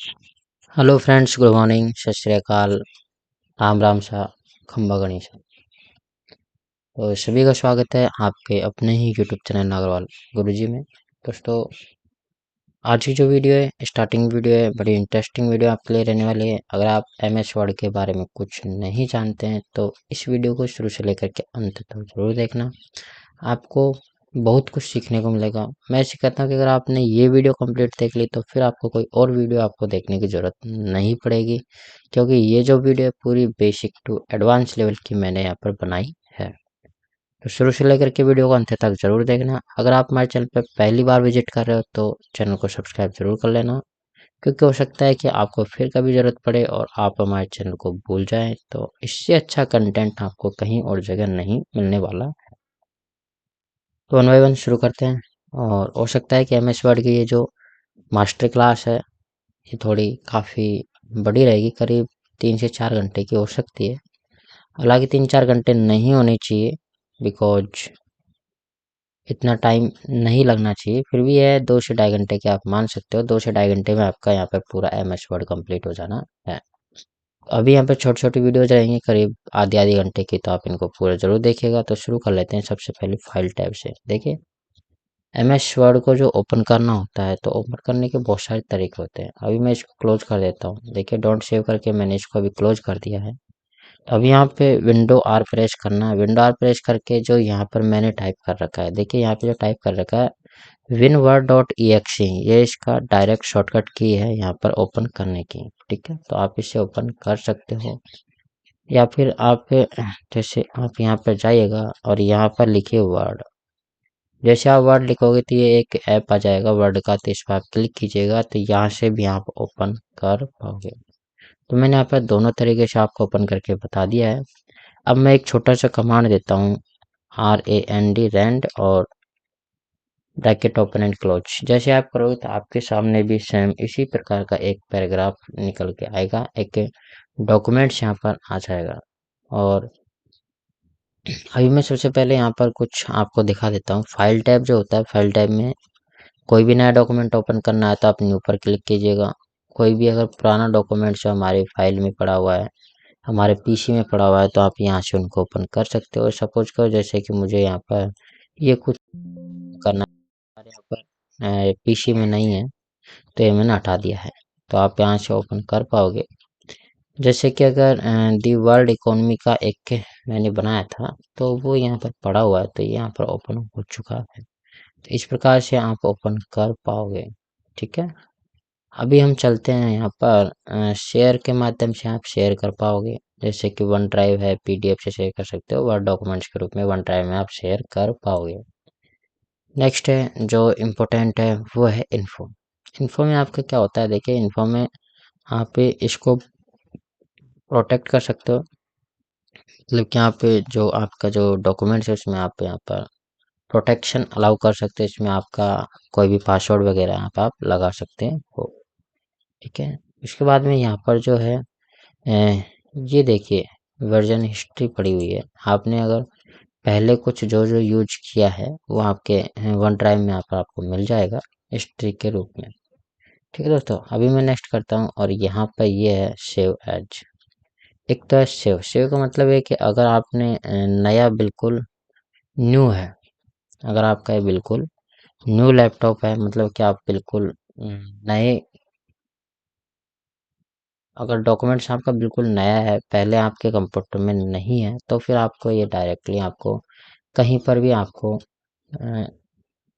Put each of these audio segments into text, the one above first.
Hello friends, good morning, सत श्री अकाल, राम राम सा, खम्बा गणेशा। तो सभी का स्वागत है आपके अपने ही यूट्यूब चैनल नागरवाल गुरुजी में। दोस्तों, आज की जो वीडियो है, स्टार्टिंग वीडियो है, बड़ी इंटरेस्टिंग वीडियो आपके लिए रहने वाली है। अगर आप MS वर्ड के बारे में कुछ नहीं जानते हैं तो इस वीडियो को शुरू से लेकर के अंत तक जरूर देखना, आपको बहुत कुछ सीखने को मिलेगा। मैं ऐसे कहता हूँ कि अगर आपने ये वीडियो कंप्लीट देख ली तो फिर आपको कोई और वीडियो आपको देखने की ज़रूरत नहीं पड़ेगी, क्योंकि ये जो वीडियो है पूरी बेसिक टू एडवांस लेवल की मैंने यहाँ पर बनाई है। तो शुरू से लेकर के वीडियो को अंत तक जरूर देखना। अगर आप हमारे चैनल पर पहली बार विजिट कर रहे हो तो चैनल को सब्सक्राइब जरूर कर लेना, क्योंकि हो सकता है कि आपको फिर कभी ज़रूरत पड़े और आप हमारे चैनल को भूल जाएं, तो इससे अच्छा कंटेंट आपको कहीं और जगह नहीं मिलने वाला। तो वन बाई वन शुरू करते हैं। और हो सकता है कि MS वर्ड की ये जो मास्टर क्लास है ये थोड़ी काफ़ी बड़ी रहेगी, करीब 3 से 4 घंटे की हो सकती है। हालांकि 3-4 घंटे नहीं होने चाहिए, बिकॉज इतना टाइम नहीं लगना चाहिए। फिर भी है 2 से 2.5 घंटे के आप मान सकते हो। 2 से 2.5 घंटे में आपका यहाँ पर पूरा MS वर्ड कंप्लीट हो जाना है। अभी यहाँ पे छोटी छोटी वीडियोज रहेंगी, करीब आधी आधी घंटे की, तो आप इनको पूरा जरूर देखिएगा। तो शुरू कर लेते हैं सबसे पहले फाइल टैब से। देखिए, MS वर्ड को जो ओपन करना होता है तो ओपन करने के बहुत सारे तरीके होते हैं। अभी मैं इसको क्लोज कर देता हूँ। देखिए, डोंट सेव करके मैंने इसको अभी क्लोज कर दिया है। तो अब यहाँ पे विंडो R प्रेस करना है। विंडो R प्रेस करके जो यहाँ पर मैंने टाइप कर रखा है, देखिए यहाँ पे जो टाइप कर रखा है winword.exe, ये इसका डायरेक्ट शॉर्टकट की है यहाँ पर ओपन करने की। ठीक है, तो आप इसे ओपन कर सकते हो, या फिर आप जैसे आप यहाँ पर जाइएगा और यहाँ पर लिखिए वर्ड। जैसे आप वर्ड लिखोगे तो ये एक ऐप आ जाएगा वर्ड का, तो इस पर आप क्लिक कीजिएगा तो यहाँ से भी आप ओपन कर पाओगे। तो मैंने यहाँ पर दोनों तरीके से आपको ओपन करके बता दिया है। अब मैं एक छोटा सा कमांड देता हूँ, RAND रैंड, और ब्रैकेट ओपन एंड क्लोज। जैसे आप करोगे तो आपके सामने भी सेम इसी प्रकार का एक पैराग्राफ निकल के आएगा, एक डॉक्यूमेंट्स यहाँ पर आ जाएगा। और अभी मैं सबसे पहले यहाँ पर कुछ आपको दिखा देता हूँ। फाइल टैब जो होता है, फाइल टैब में कोई भी नया डॉक्यूमेंट ओपन करना है तो आप न्यू पर क्लिक कीजिएगा। कोई भी अगर पुराना डॉक्यूमेंट जो हमारे फाइल में पड़ा हुआ है, हमारे PC में पड़ा हुआ है, तो आप यहाँ से उनको ओपन कर सकते हो। सपोज करो जैसे कि मुझे यहाँ पर ये कुछ करना है, हमारे यहाँ पर PC में नहीं है, तो ये मैंने हटा दिया है। तो आप यहाँ से ओपन कर पाओगे। जैसे कि अगर दी वर्ल्ड इकोनॉमी का एक मैंने बनाया था तो वो यहाँ पर पड़ा हुआ है, तो ये यहाँ पर ओपन हो चुका है। तो इस प्रकार से आप ओपन कर पाओगे। ठीक है, अभी हम चलते हैं यहाँ पर शेयर के माध्यम से आप शेयर कर पाओगे। जैसे कि वन ड्राइव है, PDF से शेयर कर सकते हो, वर्ड डॉक्यूमेंट्स के रूप में वन ड्राइव में आप शेयर कर पाओगे। नेक्स्ट है जो इम्पोर्टेंट है वो है इन्फो। इन्फो में आपका क्या होता है, देखिए इन्फो में आप इसको प्रोटेक्ट कर सकते हो। मतलब कि यहाँ पे जो आपका जो डॉक्यूमेंट्स है उसमें आप यहाँ पर प्रोटेक्शन अलाउ कर सकते हैं। इसमें आपका कोई भी पासवर्ड वगैरह यहाँ पर आप लगा सकते हो। ठीक है, उसके बाद में यहाँ पर जो है ये देखिए वर्जन हिस्ट्री पड़ी हुई है। आपने अगर पहले कुछ जो जो यूज किया है वो आपके वन ड्राइव में आपको मिल जाएगा हिस्ट्री के रूप में। ठीक है दोस्तों, अभी मैं नेक्स्ट करता हूँ और यहाँ पर ये है सेव एज। एक तो है सेव। सेव का मतलब है कि अगर आपने नया बिल्कुल न्यू है, अगर आपका ये बिल्कुल न्यू लैपटॉप है, मतलब कि आप बिल्कुल नए, अगर डॉक्यूमेंट्स आपका बिल्कुल नया है, पहले आपके कंप्यूटर में नहीं है, तो फिर आपको ये डायरेक्टली आपको कहीं पर भी आपको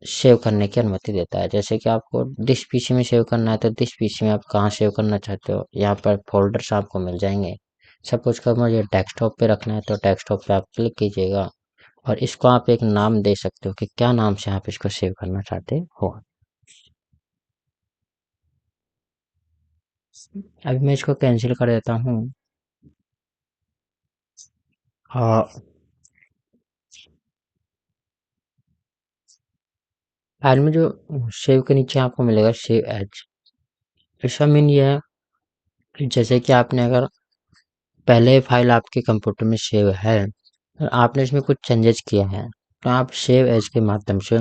सेव करने की अनुमति देता है। जैसे कि आपको दिस PC में सेव करना है तो दिस PC में आप कहाँ सेव करना चाहते हो, यहाँ पर फोल्डर्स आपको मिल जाएंगे। सपोज कर मुझे डेस्कटॉप पे रखना है तो डेस्कटॉप पे आप क्लिक कीजिएगा और इसको आप एक नाम दे सकते हो कि क्या नाम से आप इसको सेव करना चाहते हो। अभी मैं इसको कैंसिल कर देता हूँ। हाँ, फाइल में जो सेव के नीचे आपको मिलेगा सेव एज, इसका मीन ये है कि जैसे कि आपने अगर पहले फाइल आपके कंप्यूटर में सेव है और आपने इसमें कुछ चेंजेस किया है, तो आप सेव एज के माध्यम से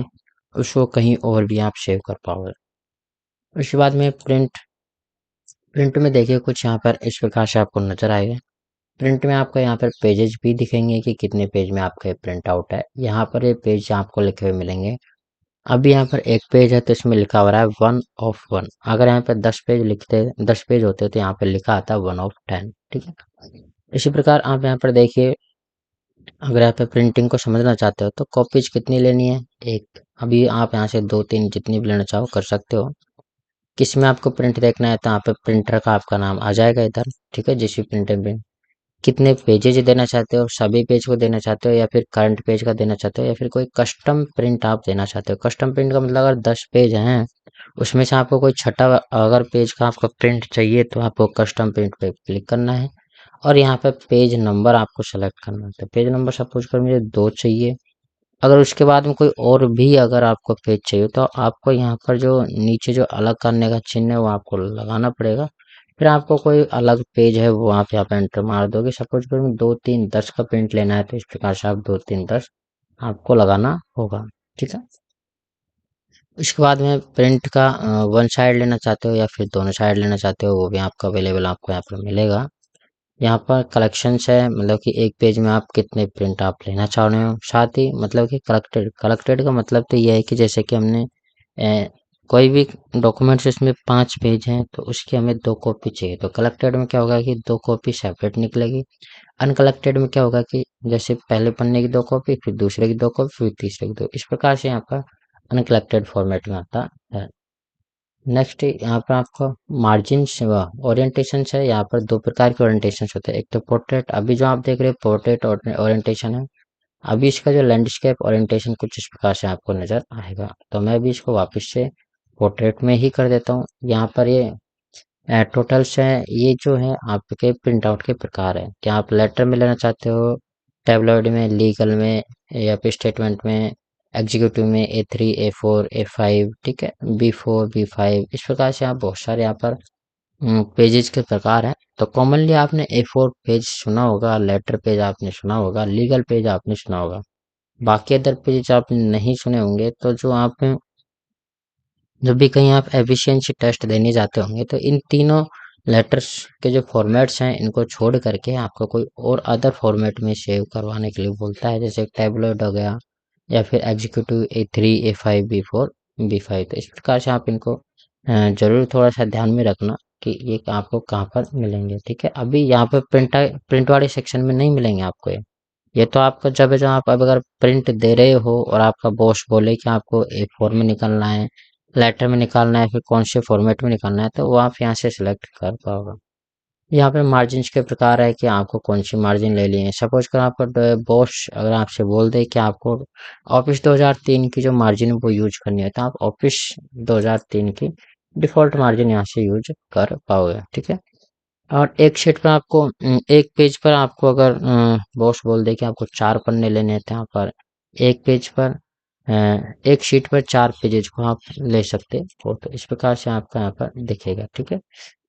उसको कहीं और भी आप सेव कर पाओगे। उसके बाद में प्रिंट प्रिंट में देखिए कुछ यहाँ पर इस प्रकार से आपको नजर आएगा। प्रिंट में आपको यहाँ पर पेजेस भी दिखेंगे कि कितने पेज में आपका प्रिंट आउट है। यहाँ पर ये पेज आपको लिखे हुए मिलेंगे। अभी यहाँ पर एक पेज है तो इसमें लिखा हो रहा है 1 of 1। अगर यहाँ पर 10 पेज होते तो यहाँ पर लिखा आता 1 of 10। ठीक है, इसी प्रकार आप यहाँ पर देखिए, अगर आप प्रिंटिंग को समझना चाहते हो तो कॉपीज कितनी लेनी है, एक। अभी आप यहाँ से 2 3 जितनी भी लेना चाहो कर सकते हो। किस में आपको प्रिंट देखना है तो यहाँ पे प्रिंटर का आपका नाम आ जाएगा इधर। ठीक है, जिस भी प्रिंटर में कितने पेजेज देना चाहते हो, सभी पेज को देना चाहते हो या फिर करंट पेज का देना चाहते हो या फिर कोई कस्टम प्रिंट आप देना चाहते हो। कस्टम प्रिंट का मतलब अगर 10 पेज हैं उसमें से आपको कोई छठा अगर पेज का आपको प्रिंट चाहिए तो आपको कस्टम प्रिंट पे क्लिक करना है और यहाँ पे पेज नंबर आपको सेलेक्ट करना है। तो पेज नंबर सपोज कर मुझे 2 चाहिए। अगर उसके बाद में कोई और भी अगर आपको पेज चाहिए तो आपको यहाँ पर जो नीचे जो अलग करने का चिन्ह है वो आपको लगाना पड़ेगा। फिर आपको कोई अलग पेज है वो आप यहाँ पे एंटर मार दोगे। सपोज करो 2 3 10 का प्रिंट लेना है तो इस प्रकार से आप 2 3 10 आपको लगाना होगा। ठीक है, इसके बाद में प्रिंट का 1 साइड लेना चाहते हो या फिर दोनों साइड लेना चाहते हो वो भी आपका अवेलेबल आपको यहाँ पर मिलेगा। यहाँ पर कलेक्शंस है, मतलब कि एक पेज में आप कितने प्रिंट आप लेना चाह रहे हो। साथ ही मतलब कि कलेक्टेड कलेक्टेड का मतलब तो ये है कि जैसे कि हमने कोई भी डॉक्यूमेंट्स इसमें 5 पेज हैं तो उसकी हमें 2 कॉपी चाहिए तो कलेक्टेड में क्या होगा कि 2 कॉपी सेपरेट निकलेगी। अनकलेक्टेड में क्या होगा कि जैसे पहले पन्ने की 2 कॉपी, फिर दूसरे की 2 कॉपी, फिर तीसरे की 2, इस प्रकार से यहाँ पर अनकलेक्टेड फॉर्मेट में आता है। नेक्स्ट यहाँ पर आपको मार्जिन ओरिएंटेशन है। यहाँ पर 2 प्रकार के ओरिएंटेशन होते हैं। एक तो पोर्ट्रेट, अभी जो आप देख रहे हैं पोर्ट्रेट ओरिएंटेशन है। अभी इसका जो लैंडस्केप ओरिएंटेशन कुछ इस प्रकार से आपको नजर आएगा। तो मैं भी इसको वापस से पोर्ट्रेट में ही कर देता हूँ। यहाँ पर ये टोटल्स है, ये जो है आपके प्रिंट आउट के प्रकार है कि आप लेटर में लेना चाहते हो, टेबलॉइड में, लीगल में या फिर स्टेटमेंट में, एग्जीक्यूटिव में, A3 A4 A5। ठीक है, B4 B5, इस प्रकार से आप बहुत सारे यहाँ पर पेजेस के प्रकार हैं। तो कॉमनली आपने A4 पेज सुना होगा, लेटर पेज आपने सुना होगा, लीगल पेज आपने सुना होगा। बाकी अदर पेज आपने नहीं सुने होंगे। तो जो आप जब भी कहीं आप एफिशिएंसी टेस्ट देने जाते होंगे तो इन तीनों लेटर्स के जो फॉर्मेट्स हैं इनको छोड़ करके आपको कोई और अदर फॉर्मेट में सेव करवाने के लिए बोलता है, जैसे टैबलॉइड हो गया या फिर executive A3 A5 B4 B5। तो इस प्रकार से आप इनको जरूर थोड़ा सा ध्यान में रखना कि ये आपको कहाँ पर मिलेंगे। ठीक है, अभी यहाँ पर प्रिंट वाले सेक्शन में नहीं मिलेंगे आपको ये तो आपका जब है, जो आप अब अगर प्रिंट दे रहे हो और आपका बॉस बोले कि आपको A4 में निकालना है, लेटर में निकालना है, फिर कौन से फॉर्मेट में निकालना है तो वो आप यहाँ से सिलेक्ट कर पाओगे। यहाँ पे मार्जिन के प्रकार है कि आपको कौन सी मार्जिन ले लिए। सपोज कर आपका बॉस अगर आपसे बोल दे कि आपको ऑफिस 2003 की जो मार्जिन है वो यूज करनी है तो आप ऑफिस 2003 की डिफॉल्ट मार्जिन यहाँ से यूज कर पाओगे। ठीक है, और एक शीट पर आपको एक पेज पर आपको अगर बॉस बोल दे कि आपको 4 पन्ने लेने हैं तो यहाँ पर एक पेज पर एक शीट पर 4 पेजेज को आप ले सकते हो। तो इस प्रकार से आपका यहाँ पर दिखेगा। ठीक है,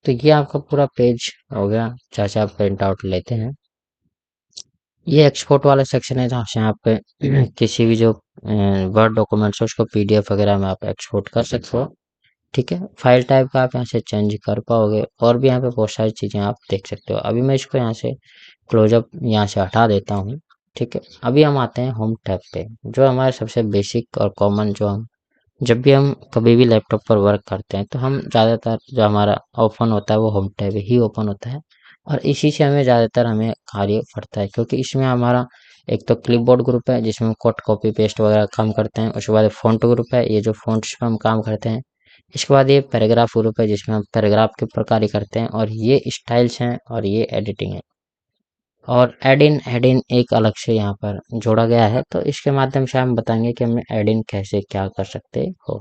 तो ये आपका पूरा पेज हो गया जहाँ से आप प्रिंट आउट लेते हैं। ये एक्सपोर्ट वाला सेक्शन है जहाँ से आप किसी भी जो वर्ड डॉक्यूमेंट्स है उसको PDF वगैरह में आप एक्सपोर्ट कर सकते हो। ठीक है, फाइल टाइप का आप यहाँ से चेंज कर पाओगे और भी यहाँ पे बहुत सारी चीज़ें आप देख सकते हो। अभी मैं इसको यहाँ से क्लोजअप यहाँ से हटा देता हूँ। ठीक है, अभी हम आते हैं होम टैब पे, जो हमारे सबसे बेसिक और कॉमन, जो हम जब भी हम कभी भी लैपटॉप पर वर्क करते हैं तो हम ज़्यादातर जो हमारा ओपन होता है वो होम टैब ही ओपन होता है और इसी से हमें ज़्यादातर हमें कार्य पड़ता है, क्योंकि इसमें हमारा एक तो क्लिपबोर्ड ग्रुप है जिसमें हम कट कॉपी पेस्ट वगैरह काम करते हैं। उसके बाद फॉन्ट ग्रुप है, ये जो फॉन्ट्स पे हम काम करते हैं। इसके बाद ये पैराग्राफ ग्रुप है जिसमें हम पैराग्राफ के प्रकार ही करते हैं और ये स्टाइल्स हैं और ये एडिटिंग है। और एड इन एक अलग से यहाँ पर जोड़ा गया है तो इसके माध्यम से हम बताएंगे कि हमें एड इन कैसे क्या कर सकते हो।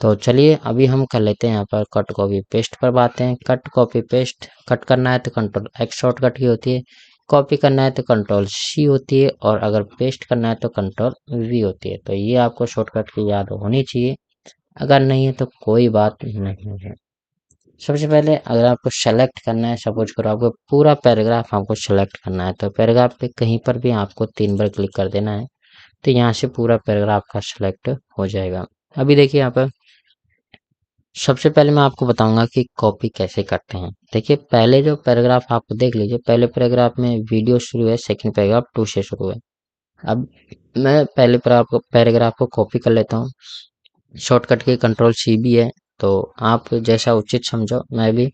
तो चलिए अभी हम कर लेते हैं यहाँ पर कट कॉपी पेस्ट पर बातें हैं। कट कॉपी पेस्ट कट करना है तो Ctrl X शॉर्टकट की होती है, कॉपी करना है तो Ctrl C होती है और अगर पेस्ट करना है तो Ctrl V होती है। तो ये आपको शॉर्टकट की याद होनी चाहिए, अगर नहीं है तो कोई बात नहीं है। सबसे पहले अगर आपको सेलेक्ट करना है, सपोज करो आपको पूरा पैराग्राफ आपको सेलेक्ट करना है तो पैराग्राफ पे कहीं पर भी आपको 3 बार क्लिक कर देना है तो यहाँ से पूरा पैराग्राफ का सिलेक्ट हो जाएगा। अभी देखिए यहाँ पर सबसे पहले मैं आपको बताऊंगा कि कॉपी कैसे करते हैं। देखिए, पहले जो पैराग्राफ आपको देख लीजिए, पहले पैराग्राफ में वीडियो शुरू है, सेकंड पैराग्राफ टू से शुरू है। अब मैं पहले पैराग्राफ को कॉपी कर लेता हूँ। शॉर्टकट की कंट्रोल सी भी है, तो आप जैसा उचित समझो। मैं भी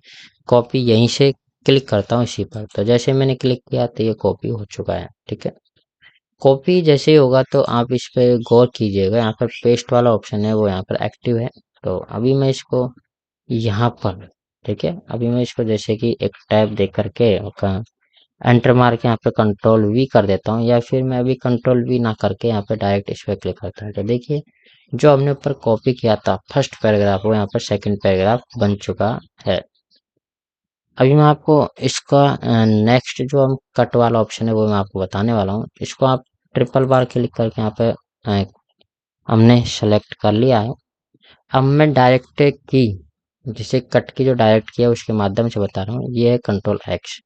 कॉपी यहीं से क्लिक करता हूँ इसी पर। तो जैसे मैंने क्लिक किया तो ये कॉपी हो चुका है। ठीक है, कॉपी जैसे ही होगा तो आप इस पे गौर कीजिएगा, यहाँ पर पेस्ट वाला ऑप्शन है वो यहाँ पर एक्टिव है। तो अभी मैं इसको यहाँ पर, ठीक है, अभी मैं इसको जैसे कि एक टैब दे करके एंटर मार के यहाँ पे कंट्रोल वी कर देता हूँ, या फिर मैं अभी कंट्रोल वी ना करके यहाँ पे डायरेक्ट इस पे क्लिक करता हूँ। तो देखिए, जो हमने ऊपर कॉपी किया था फर्स्ट पैराग्राफ, वो यहाँ पर सेकंड पैराग्राफ बन चुका है। अभी मैं आपको इसका नेक्स्ट जो हम कट वाला ऑप्शन है वो मैं आपको बताने वाला हूँ। इसको आप ट्रिपल बार क्लिक करके यहाँ पे हमने सेलेक्ट कर लिया है। अब मैं डायरेक्ट की, जिसे कट की जो डायरेक्ट किया उसके माध्यम से बता रहा हूँ, ये है कंट्रोल एक्स।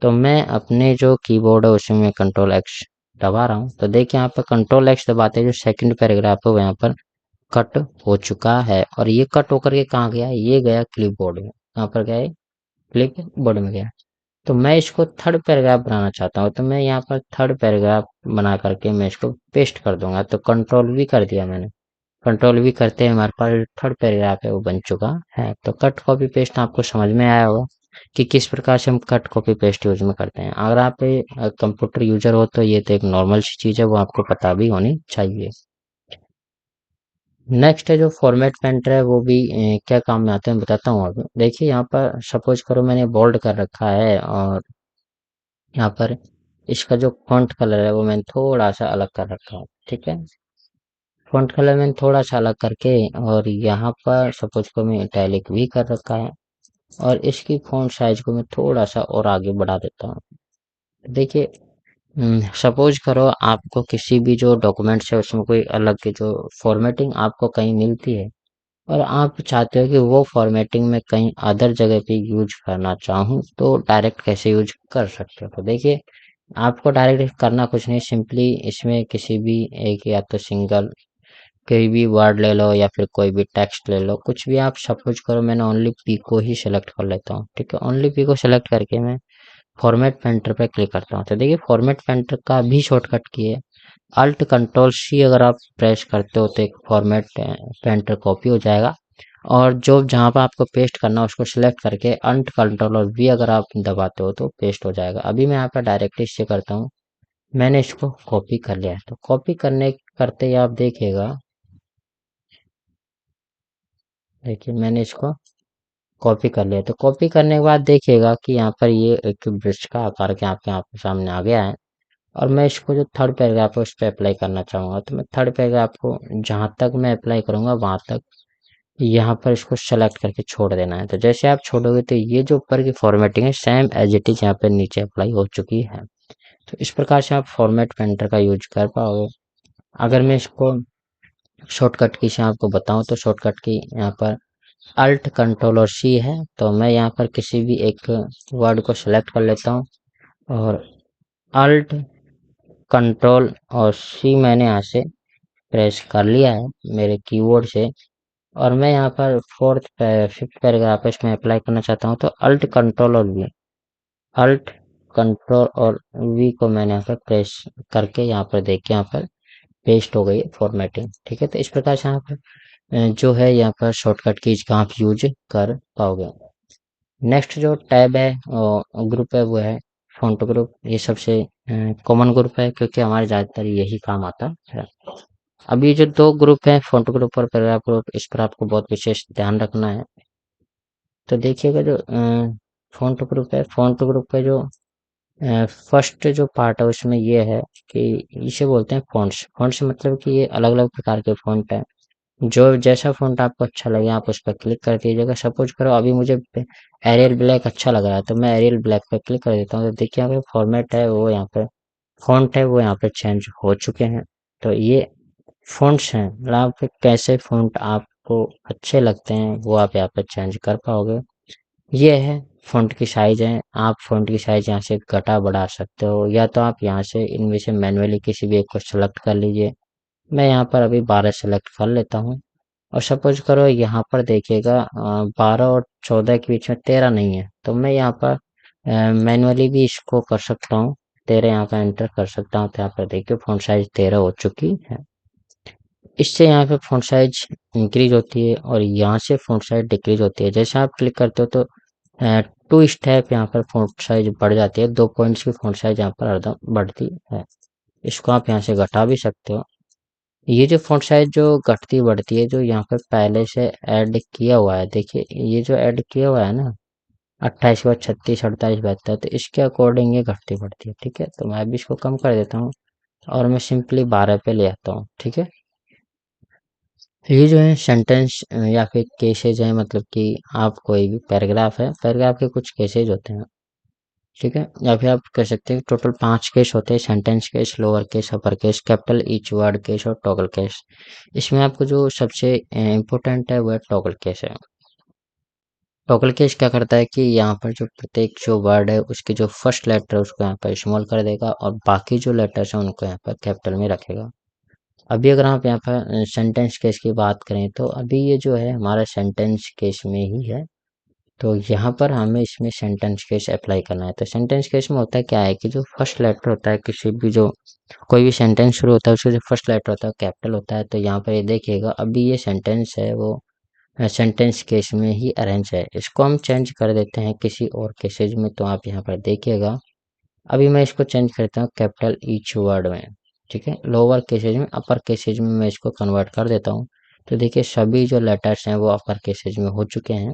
तो मैं अपने जो कीबोर्ड है उसमें मैं कंट्रोल एक्स दबा रहा हूँ। तो देखिए, यहाँ पर कंट्रोल एक्स दबाते जो सेकंड पैराग्राफ है वो यहाँ पर कट हो चुका है। और ये कट होकर के कहाँ गया, ये गया क्लिप बोर्ड में। कहाँ पर गया, क्लिप बोर्ड में गया। तो मैं इसको थर्ड पैराग्राफ बनाना चाहता हूँ, तो मैं यहाँ पर थर्ड पैराग्राफ बना करके मैं इसको पेस्ट कर दूंगा। तो कंट्रोल भी कर दिया मैंने। कंट्रोल भी करते हैं, हमारे पास थर्ड पैराग्राफ है वो बन चुका है। तो कट कॉपी पेस्ट आपको समझ में आया होगा कि किस प्रकार से हम कट कॉपी पेस्ट यूज में करते हैं। अगर आप कंप्यूटर यूजर हो तो ये तो एक नॉर्मल सी चीज़ है, वो आपको पता भी होनी चाहिए। नेक्स्ट है जो फॉर्मेट पेंटर है, वो भी क्या काम में आते हैं बताता हूँ। अब देखिए, यहाँ पर सपोज करो मैंने बोल्ड कर रखा है, और यहाँ पर इसका जो फॉन्ट कलर है वो मैंने थोड़ा सा अलग कर रखा है। ठीक है, फॉन्ट कलर मैंने थोड़ा सा अलग करके, और यहाँ पर सपोज को मैं इटैलिक भी कर रखा है, और इसकी फॉन्ट साइज को मैं थोड़ा सा और आगे बढ़ा देता हूँ। देखिए, सपोज करो आपको किसी भी जो डॉक्यूमेंट्स है उसमें कोई अलग की जो फॉर्मेटिंग आपको कहीं मिलती है, और आप चाहते हो कि वो फॉर्मेटिंग में कहीं अदर जगह पे यूज करना चाहूँ, तो डायरेक्ट कैसे यूज कर सकते हो। तो देखिए, आपको डायरेक्ट करना कुछ नहीं, सिंपली इसमें किसी भी एक, या तो सिंगल कोई भी वर्ड ले लो, या फिर कोई भी टेक्स्ट ले लो, कुछ भी। आप सपोज करो मैंने ओनली पी को ही सिलेक्ट कर लेता हूँ। ठीक है, ओनली पी को सिलेक्ट करके मैं फॉर्मेट पेंटर पे क्लिक करता हूँ। तो देखिए, फॉर्मेट पेंटर का भी शॉर्टकट की है, अल्ट कंट्रोल सी अगर आप प्रेस करते हो तो एक फॉर्मेट पेंटर कॉपी हो जाएगा। और जो जहाँ पर आपको पेस्ट करना है उसको सिलेक्ट करके अल्ट कंट्रोल और वी अगर आप दबाते हो तो पेस्ट हो जाएगा। अभी मैं यहाँ पर डायरेक्टली इससे करता हूँ, मैंने इसको कॉपी कर लिया है। तो कॉपी करने करते ही आप देखिएगा, देखिए मैंने इसको कॉपी कर लिया। तो कॉपी करने के बाद देखिएगा कि यहाँ पर ये एक ब्रश का आकार के आपके आपके सामने आ गया है। और मैं इसको जो थर्ड पैराग्राफ है उस पर अप्लाई करना चाहूँगा, तो मैं थर्ड पैराग्राफ को जहाँ तक मैं अप्लाई करूँगा वहाँ तक यहाँ पर इसको सेलेक्ट करके छोड़ देना है। तो जैसे आप छोड़ोगे तो ये जो ऊपर की फॉर्मेटिंग है सेम एज इट इज यहाँ पर नीचे अप्लाई हो चुकी है। तो इस प्रकार से आप फॉर्मेट पेंटर का यूज कर पाओगे। अगर मैं इसको शॉर्टकट की से आपको बताऊं तो शॉर्टकट की यहाँ पर अल्ट कंट्रोल और सी है। तो मैं यहाँ पर किसी भी एक वर्ड को सिलेक्ट कर लेता हूँ, और अल्ट कंट्रोल और सी मैंने यहाँ से प्रेस कर लिया है मेरे कीबोर्ड से। और मैं यहाँ पर फिफ्थ पैराग्राफ इसमें अप्लाई करना चाहता हूँ, तो अल्ट कंट्रोल और वी, अल्ट कंट्रोल और वी को मैंने यहाँ पर प्रेस करके यहाँ पर देखिए यहाँ पर पेस्ट हो गई है फॉर्मेटिंग। ठीक है, तो इस प्रकार से यहाँ पर जो है यहाँ पर शॉर्टकट कीज का आप यूज कर पाओगे। नेक्स्ट जो टैब है ग्रुप है वो है फॉन्ट ग्रुप। ये सबसे कॉमन ग्रुप है, क्योंकि हमारे ज़्यादातर यही काम आता है। अभी जो दो ग्रुप हैं, फॉन्ट ग्रुप और पैराग्राफ ग्रुप, इस पर आपको बहुत विशेष ध्यान रखना है। तो देखिएगा, जो फॉन्ट ग्रुप है, फॉन्ट ग्रुप का जो फर्स्ट जो पार्ट है उसमें ये है कि इसे बोलते हैं फॉन्ट्स। फॉन्ट्स मतलब कि ये अलग अलग प्रकार के फॉन्ट हैं। जो जैसा फ़ॉन्ट आपको अच्छा लगे आप उस पर क्लिक कर दीजिएगा। सपोज करो अभी मुझे एरियल ब्लैक अच्छा लग रहा है, तो मैं एरियल ब्लैक पर क्लिक कर देता हूँ। तो देखिए, यहाँ पे फॉर्मेट है वो, यहाँ पे फ़ॉन्ट है वो यहाँ पे चेंज हो चुके हैं। तो ये फ़ॉन्ट्स हैं, मतलब आप पे कैसे फ़ॉन्ट आपको अच्छे लगते हैं वो आप यहाँ पे चेंज कर पाओगे। ये है फ़ॉन्ट की साइज़ है, आप फ़ॉन्ट की साइज़ यहाँ से घटा बढ़ा सकते हो, या तो आप यहाँ से इनमें से मैन्युअली किसी भी एक को सेलेक्ट कर लीजिए। मैं यहाँ पर अभी 12 सेलेक्ट कर लेता हूँ। और सपोज करो यहाँ पर देखिएगा 12 और 14 के बीच में 13 नहीं है, तो मैं यहाँ पर मैनुअली भी इसको कर सकता हूँ, 13 यहाँ पर एंटर कर सकता हूँ। तो यहाँ पर देखिए फ़ॉन्ट साइज 13 हो चुकी है। इससे यहाँ पे फ़ॉन्ट साइज इंक्रीज होती है और यहाँ से फ़ॉन्ट साइज डिक्रीज होती है। जैसे आप क्लिक करते हो तो 2 स्टेप यहाँ पर फ़ॉन्ट साइज बढ़ जाती है, 2 पॉइंट्स की फ़ॉन्ट साइज यहाँ पर हरदम बढ़ती है। इसको आप यहाँ से घटा भी सकते हो। ये जो फ़ॉन्ट साइज जो घटती बढ़ती है, जो यहाँ पे पहले से ऐड किया हुआ है, देखिए ये जो ऐड किया हुआ है ना 28 के बाद 36, 48, 72, तो इसके अकॉर्डिंग ये घटती बढ़ती है। ठीक है, तो मैं भी इसको कम कर देता हूँ और मैं सिंपली 12 पे ले आता हूँ। ठीक है, ये जो है सेंटेंस या फिर केसेज है, मतलब कि आप कोई भी पैराग्राफ है, पैराग्राफ के कुछ केसेज होते हैं। ठीक है, या फिर आप कह सकते हैं टोटल 5 केस होते हैं, sentence case, lower case, upper case, capital, each word case और टॉगल केस। इसमें आपको जो सबसे इम्पोर्टेंट है वो है टॉगल केस है। टॉगल केस क्या करता है कि यहाँ पर जो प्रत्येक जो वर्ड है उसके जो फर्स्ट लेटर है उसको यहाँ पर स्मॉल कर देगा और बाकी जो लेटर्स हैं उनको यहाँ पर कैपिटल में रखेगा। अभी अगर आप यहाँ पर सेंटेंस केस की बात करें तो अभी ये जो है हमारा सेंटेंस केस में ही है, तो यहाँ पर हमें इसमें सेंटेंस केस अप्लाई करना है। तो सेंटेंस केस में होता है क्या है कि जो फर्स्ट लेटर होता है किसी भी जो कोई भी सेंटेंस शुरू होता है उसका जो फर्स्ट लेटर होता है कैपिटल होता है। तो यहाँ पर ये देखिएगा अभी ये सेंटेंस है वो सेंटेंस केस में ही अरेंज है। इसको हम चेंज कर देते हैं किसी और केसेज में, तो आप यहाँ पर देखिएगा अभी मैं इसको चेंज करता हूँ कैपिटल ईच वर्ड में। ठीक है, लोअर केसेज में, अपर केसेज में मैं इसको कन्वर्ट कर देता हूँ। तो देखिए सभी जो लेटर्स हैं वो अपर केसेज में हो चुके हैं।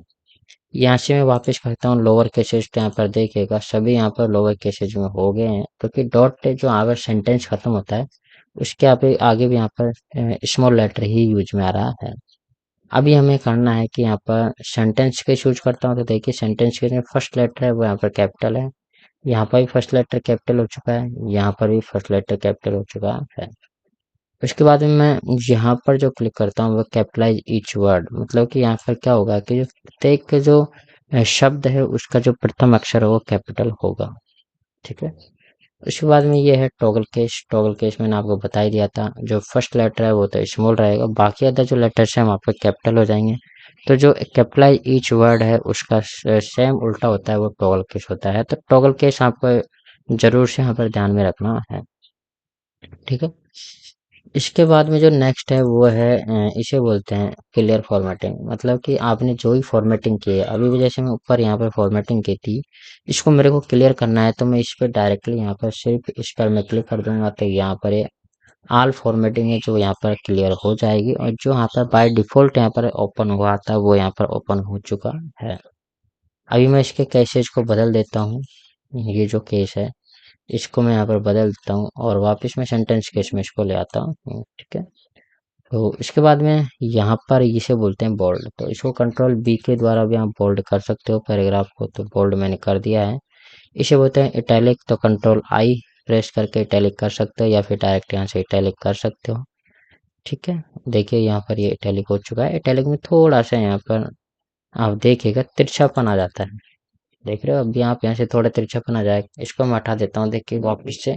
यहाँ से मैं वापस करता हूँ लोअर केसेज, तो यहाँ पर देखिएगा सभी यहाँ पर लोअर केसेज में हो गए हैं, क्योंकि डॉट जो अगर सेंटेंस खत्म होता है उसके आगे भी यहाँ पर स्मॉल लेटर ही यूज में आ रहा है। अभी हमें करना है कि यहाँ पर सेंटेंस केस यूज करता हूँ, तो देखिए सेंटेंस केस में फर्स्ट लेटर है वो यहाँ पर कैपिटल है, यहाँ पर भी फर्स्ट लेटर कैपिटल हो चुका है, यहाँ पर भी फर्स्ट लेटर कैपिटल हो चुका है। उसके बाद में मैं यहाँ पर जो क्लिक करता हूँ वो कैपिटलाइज ईच वर्ड, मतलब कि यहाँ पर क्या होगा कि जो प्रत्येक जो शब्द है उसका जो प्रथम अक्षर है वो कैपिटल होगा। ठीक है, उसके बाद में ये है टॉगल केस। टॉगल केस मैंने आपको बता ही दिया था, जो फर्स्ट लेटर है वो तो स्मॉल रहेगा, बाकी अदर जो लेटर्स हैं वहाँ पर कैपिटल हो जाएंगे। तो जो कैपिटलाइज ईच वर्ड है उसका सेम उल्टा होता है, वो टॉगल केस होता है। तो टॉगल केस आपको जरूर से यहाँ पर ध्यान में रखना है। ठीक है, इसके बाद में जो नेक्स्ट है वो है इसे बोलते हैं क्लियर फॉर्मेटिंग, मतलब कि आपने जो ही फॉर्मेटिंग की है, अभी भी जैसे मैं ऊपर यहाँ पर फॉर्मेटिंग की थी, इसको मेरे को क्लियर करना है, तो मैं इस पर डायरेक्टली यहाँ पर सिर्फ इस पर मैं क्लिक कर दूंगा, तो यहाँ पर ये ऑल फॉर्मेटिंग है जो यहाँ पर क्लियर हो जाएगी, और जो यहाँ पर बाय डिफॉल्ट यहाँ पर ओपन हुआ था वो यहाँ पर ओपन हो चुका है। अभी मैं इसके कैसेज को बदल देता हूँ, ये जो केस है इसको मैं यहाँ पर बदल देता हूँ और वापस मैं सेंटेंस केस में इसको ले आता हूँ। ठीक है, तो इसके बाद में यहाँ पर इसे बोलते हैं बोल्ड, तो इसको कंट्रोल बी के द्वारा भी आप बोल्ड कर सकते हो पैराग्राफ को, तो बोल्ड मैंने कर दिया है। इसे बोलते हैं इटैलिक, तो कंट्रोल आई प्रेस करके इटैलिक कर सकते हो या फिर डायरेक्ट यहाँ से इटैलिक कर सकते हो। ठीक है, देखिए यहाँ पर ये इटैलिक हो चुका है। इटैलिक में थोड़ा सा यहाँ पर आप देखिएगा तिरछापन आ जाता है, देख रहे हो, अभी आप यहाँ से थोड़ा तिरछापन आ जाएगा, इसको मैं हटा देता हूँ, देखिए वापिस से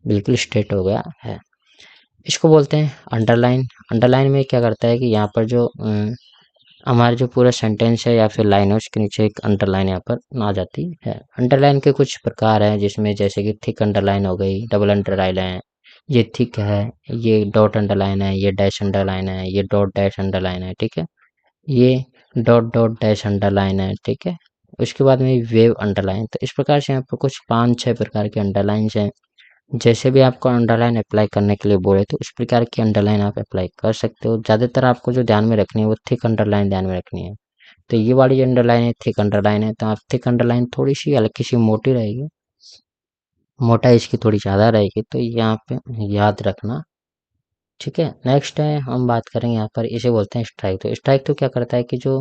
बिल्कुल स्ट्रेट हो गया है। इसको बोलते हैं अंडरलाइन। अंडरलाइन में क्या करता है कि यहाँ पर जो हमारा जो पूरा सेंटेंस है या फिर लाइन है उसके नीचे एक अंडरलाइन यहाँ पर आ जाती है। अंडरलाइन के कुछ प्रकार हैं, जिसमें जैसे कि थिक अंडरलाइन हो गई, डबल अंडरलाइन है, ये थिक है, ये डॉट अंडरलाइन है, ये डैश अंडरलाइन है, ये डॉट डैश अंडरलाइन है। ठीक है, ये डॉट डॉट डैश अंडरलाइन है। ठीक है, उसके बाद में वेव अंडरलाइन, तो इस प्रकार से यहाँ पर कुछ 5-6 प्रकार के अंडरलाइंस हैं। जैसे भी आपको अंडरलाइन अप्लाई करने के लिए बोले तो उस प्रकार की अंडरलाइन आप अप्लाई कर सकते हो। ज़्यादातर आपको जो ध्यान में रखनी है वो थिक अंडरलाइन ध्यान में रखनी है। तो ये वाली जो अंडरलाइन है थिक अंडरलाइन है, तो आप थिक अंडरलाइन थोड़ी सी हल्की सी मोटी रहेगी, मोटाई इसकी थोड़ी ज़्यादा रहेगी, तो यहाँ पे याद रखना। ठीक है, नेक्स्ट है हम बात करेंगे यहाँ पर, इसे बोलते हैं स्ट्राइक। तो स्ट्राइक तो क्या करता है कि जो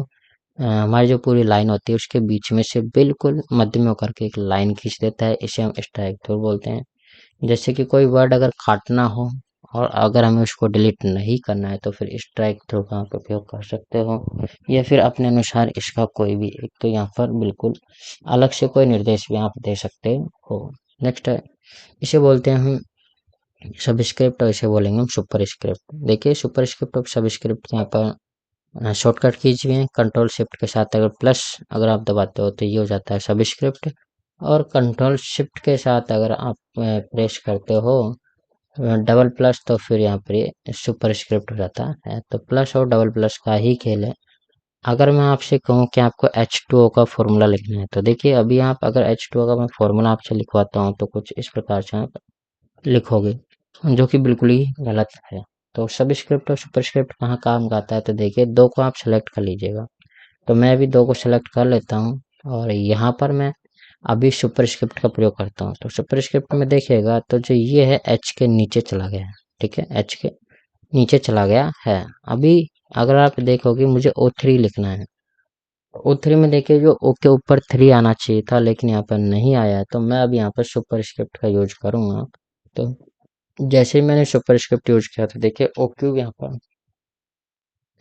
हमारी जो पूरी लाइन होती है उसके बीच में से बिल्कुल मध्य में होकर के एक लाइन खींच देता है, इसे हम स्ट्राइक थ्रू बोलते हैं। जैसे कि कोई वर्ड अगर काटना हो और अगर हमें उसको डिलीट नहीं करना है तो फिर स्ट्राइक थ्रू का आप उपयोग कर सकते हो, या फिर अपने अनुसार इसका कोई भी एक तो यहाँ पर बिल्कुल अलग से कोई निर्देश भी आप दे सकते हो। नेक्स्ट है, इसे बोलते हैं हम सबस्क्रिप्ट, और इसे बोलेंगे हम सुपर स्क्रिप्ट। देखिए सुपर स्क्रिप्ट और सबस्क्रिप्ट यहाँ पर शॉर्टकट कीज भी हैं। कंट्रोल शिफ्ट के साथ अगर प्लस अगर आप दबाते हो तो ये हो जाता है सबस्क्रिप्ट, और कंट्रोल शिफ्ट के साथ अगर आप प्रेस करते हो डबल प्लस तो फिर यहाँ पर ये सुपरस्क्रिप्ट हो जाता है। तो प्लस और डबल प्लस का ही खेल है। अगर मैं आपसे कहूँ कि आपको H2O का फॉर्मूला लिखना है, तो देखिए अभी आप अगर H2O का मैं फॉर्मूला आपसे लिखवाता हूँ तो कुछ इस प्रकार से आप लिखोगे, जो कि बिल्कुल ही गलत है। तो सबस्क्रिप्ट और सुपरस्क्रिप्ट कहाँ काम का आता है, तो देखिए दो को आप सेलेक्ट कर लीजिएगा। तो मैं अभी दो को सेलेक्ट कर लेता हूँ और यहाँ पर मैं अभी सुपरस्क्रिप्ट का प्रयोग करता हूँ। तो सुपरस्क्रिप्ट में देखिएगा तो जो ये है H के नीचे चला गया है, ठीक है, H के नीचे चला गया है। अभी अगर आप देखोगे मुझे O3 लिखना है, O3 में देखिए जो O के ऊपर 3 आना चाहिए था लेकिन यहाँ पर नहीं आया है, तो मैं अब यहाँ पर सुपरस्क्रिप्ट का यूज करूंगा। तो जैसे ही मैंने सुपरस्क्रिप्ट यूज किया तो देखिए ओ क्यूब यहाँ पर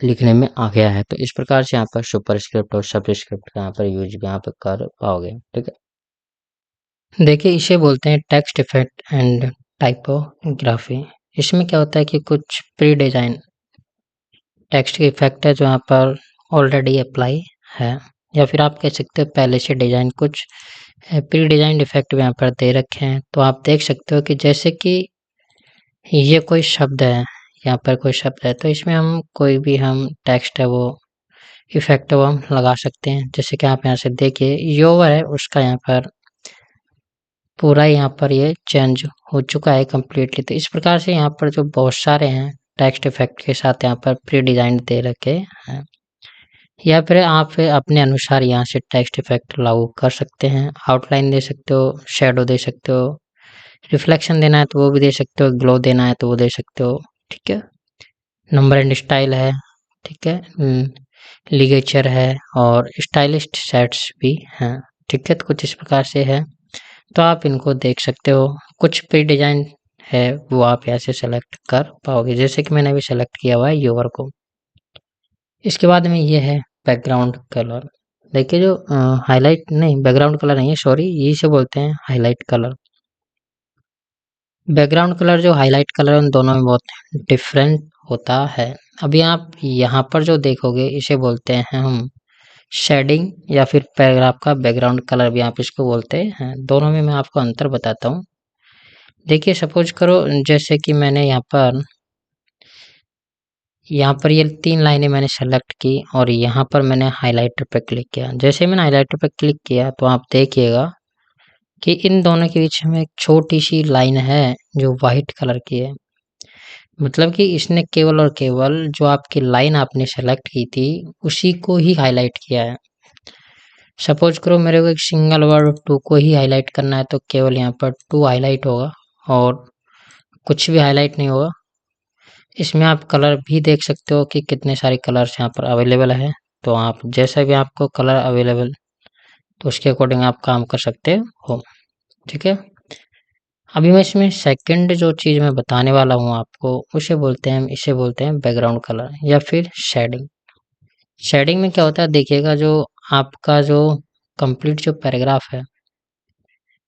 लिखने में आ गया है। तो इस प्रकार से यहाँ पर सुपरस्क्रिप्ट और सबस्क्रिप्ट का यहाँ पर यूज भी यहाँ पर कर पाओगे, ठीक है। देखिए इसे बोलते हैं टेक्स्ट इफेक्ट एंड टाइपोग्राफी। इसमें क्या होता है कि कुछ प्री डिजाइन टेक्स्ट के इफेक्ट है जो यहाँ पर ऑलरेडी अप्लाई है, या फिर आप कह सकते हो पहले से डिजाइन कुछ प्री डिजाइन इफेक्ट भी यहाँ पर दे रखे हैं। तो आप देख सकते हो कि जैसे कि ये कोई शब्द है, यहाँ पर कोई शब्द है, तो इसमें हम कोई भी हम टेक्स्ट है वो इफेक्ट है वो हम लगा सकते हैं। जैसे कि आप यहाँ से देखिए योवर है उसका यहाँ पर पूरा यहाँ पर ये चेंज हो चुका है कम्प्लीटली। तो इस प्रकार से यहाँ पर जो बहुत सारे हैं टेक्स्ट इफेक्ट के साथ यहाँ पर प्री डिजाइन दे रखे हैं, या फिर आप अपने अनुसार यहाँ से टेक्स्ट इफेक्ट लागू कर सकते हैं। आउटलाइन दे सकते हो, शेडो दे सकते हो, रिफ्लेक्शन देना है तो वो भी दे सकते हो, ग्लो देना है तो वो दे सकते हो, ठीक है। नंबर एंड स्टाइल है, ठीक है, लिगेचर है और स्टाइलिस्ट सेट्स भी हैं, ठीक है। तो कुछ इस प्रकार से है, तो आप इनको देख सकते हो। कुछ प्री डिजाइन है वो आप यहाँ से सेलेक्ट कर पाओगे, जैसे कि मैंने अभी सेलेक्ट किया हुआ है योवर को। इसके बाद में ये है बैकग्राउंड कलर। देखिए जो हाईलाइट नहीं, बैकग्राउंड कलर नहीं है, सॉरी, यही से बोलते हैं हाईलाइट कलर। बैकग्राउंड कलर जो हाईलाइट कलर उन दोनों में बहुत डिफरेंट होता है। अभी आप यहाँ पर जो देखोगे इसे बोलते हैं हम शेडिंग, या फिर पैराग्राफ का बैकग्राउंड कलर भी आप इसको बोलते हैं। दोनों में मैं आपको अंतर बताता हूँ। देखिए सपोज करो जैसे कि मैंने यहाँ पर ये 3 लाइनें मैंने सेलेक्ट की और यहाँ पर मैंने हाइलाइटर पे क्लिक किया। जैसे मैंने हाइलाइटर पे क्लिक किया तो आप देखिएगा कि इन दोनों के बीच में एक छोटी सी लाइन है जो वाइट कलर की है। मतलब कि इसने केवल और केवल जो आपकी लाइन आपने सेलेक्ट की थी उसी को ही हाईलाइट किया है। सपोज करो मेरे को एक सिंगल वर्ड टू को ही हाईलाइट करना है तो केवल यहाँ पर टू हाईलाइट होगा और कुछ भी हाईलाइट नहीं होगा। इसमें आप कलर भी देख सकते हो कि कितने सारे कलर्स यहाँ पर अवेलेबल है। तो आप जैसा भी आपको कलर अवेलेबल तो उसके अकॉर्डिंग आप काम कर सकते हो, ठीक है। अभी मैं इसमें सेकंड जो चीज़ मैं बताने वाला हूँ आपको इसे बोलते हैं बैकग्राउंड कलर या फिर शेडिंग। शेडिंग में क्या होता है देखिएगा, जो आपका जो कंप्लीट जो पैराग्राफ है,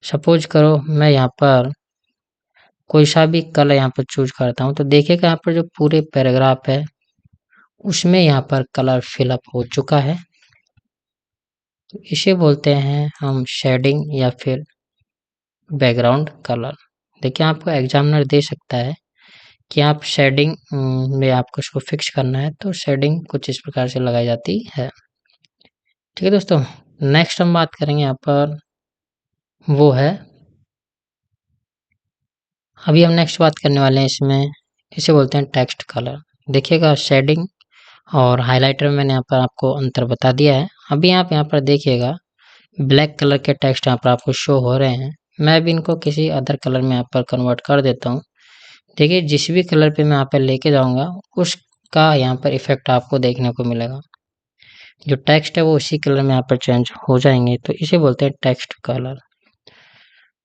सपोज करो मैं यहाँ पर कोई सा भी कलर यहाँ पर चूज करता हूँ तो देखिएगा यहाँ पर जो पूरे पैराग्राफ है उसमें यहाँ पर कलर फिलअप हो चुका है। तो इसे बोलते हैं हम शेडिंग या फिर बैकग्राउंड कलर। देखिए आपको एग्जामिनर दे सकता है कि आप शेडिंग में आपको इसको फिक्स करना है, तो शेडिंग कुछ इस प्रकार से लगाई जाती है, ठीक है दोस्तों। नेक्स्ट हम बात करेंगे यहाँ पर वो है, अभी हम नेक्स्ट बात करने वाले हैं इसमें, इसे बोलते हैं टेक्स्ट कलर। देखिएगा शेडिंग और हाइलाइटर में मैंने यहाँ पर आपको अंतर बता दिया है। अभी आप यहाँ पर देखिएगा ब्लैक कलर के टेक्स्ट यहाँ पर आपको शो हो रहे हैं। मैं भी इनको किसी अदर कलर में यहाँ पर कन्वर्ट कर देता हूँ। देखिए जिस भी कलर पे मैं यहाँ पर लेके जाऊँगा उसका यहाँ पर इफेक्ट आपको देखने को मिलेगा। जो टेक्स्ट है वो उसी कलर में यहाँ पर चेंज हो जाएंगे, तो इसे बोलते हैं टेक्स्ट कलर।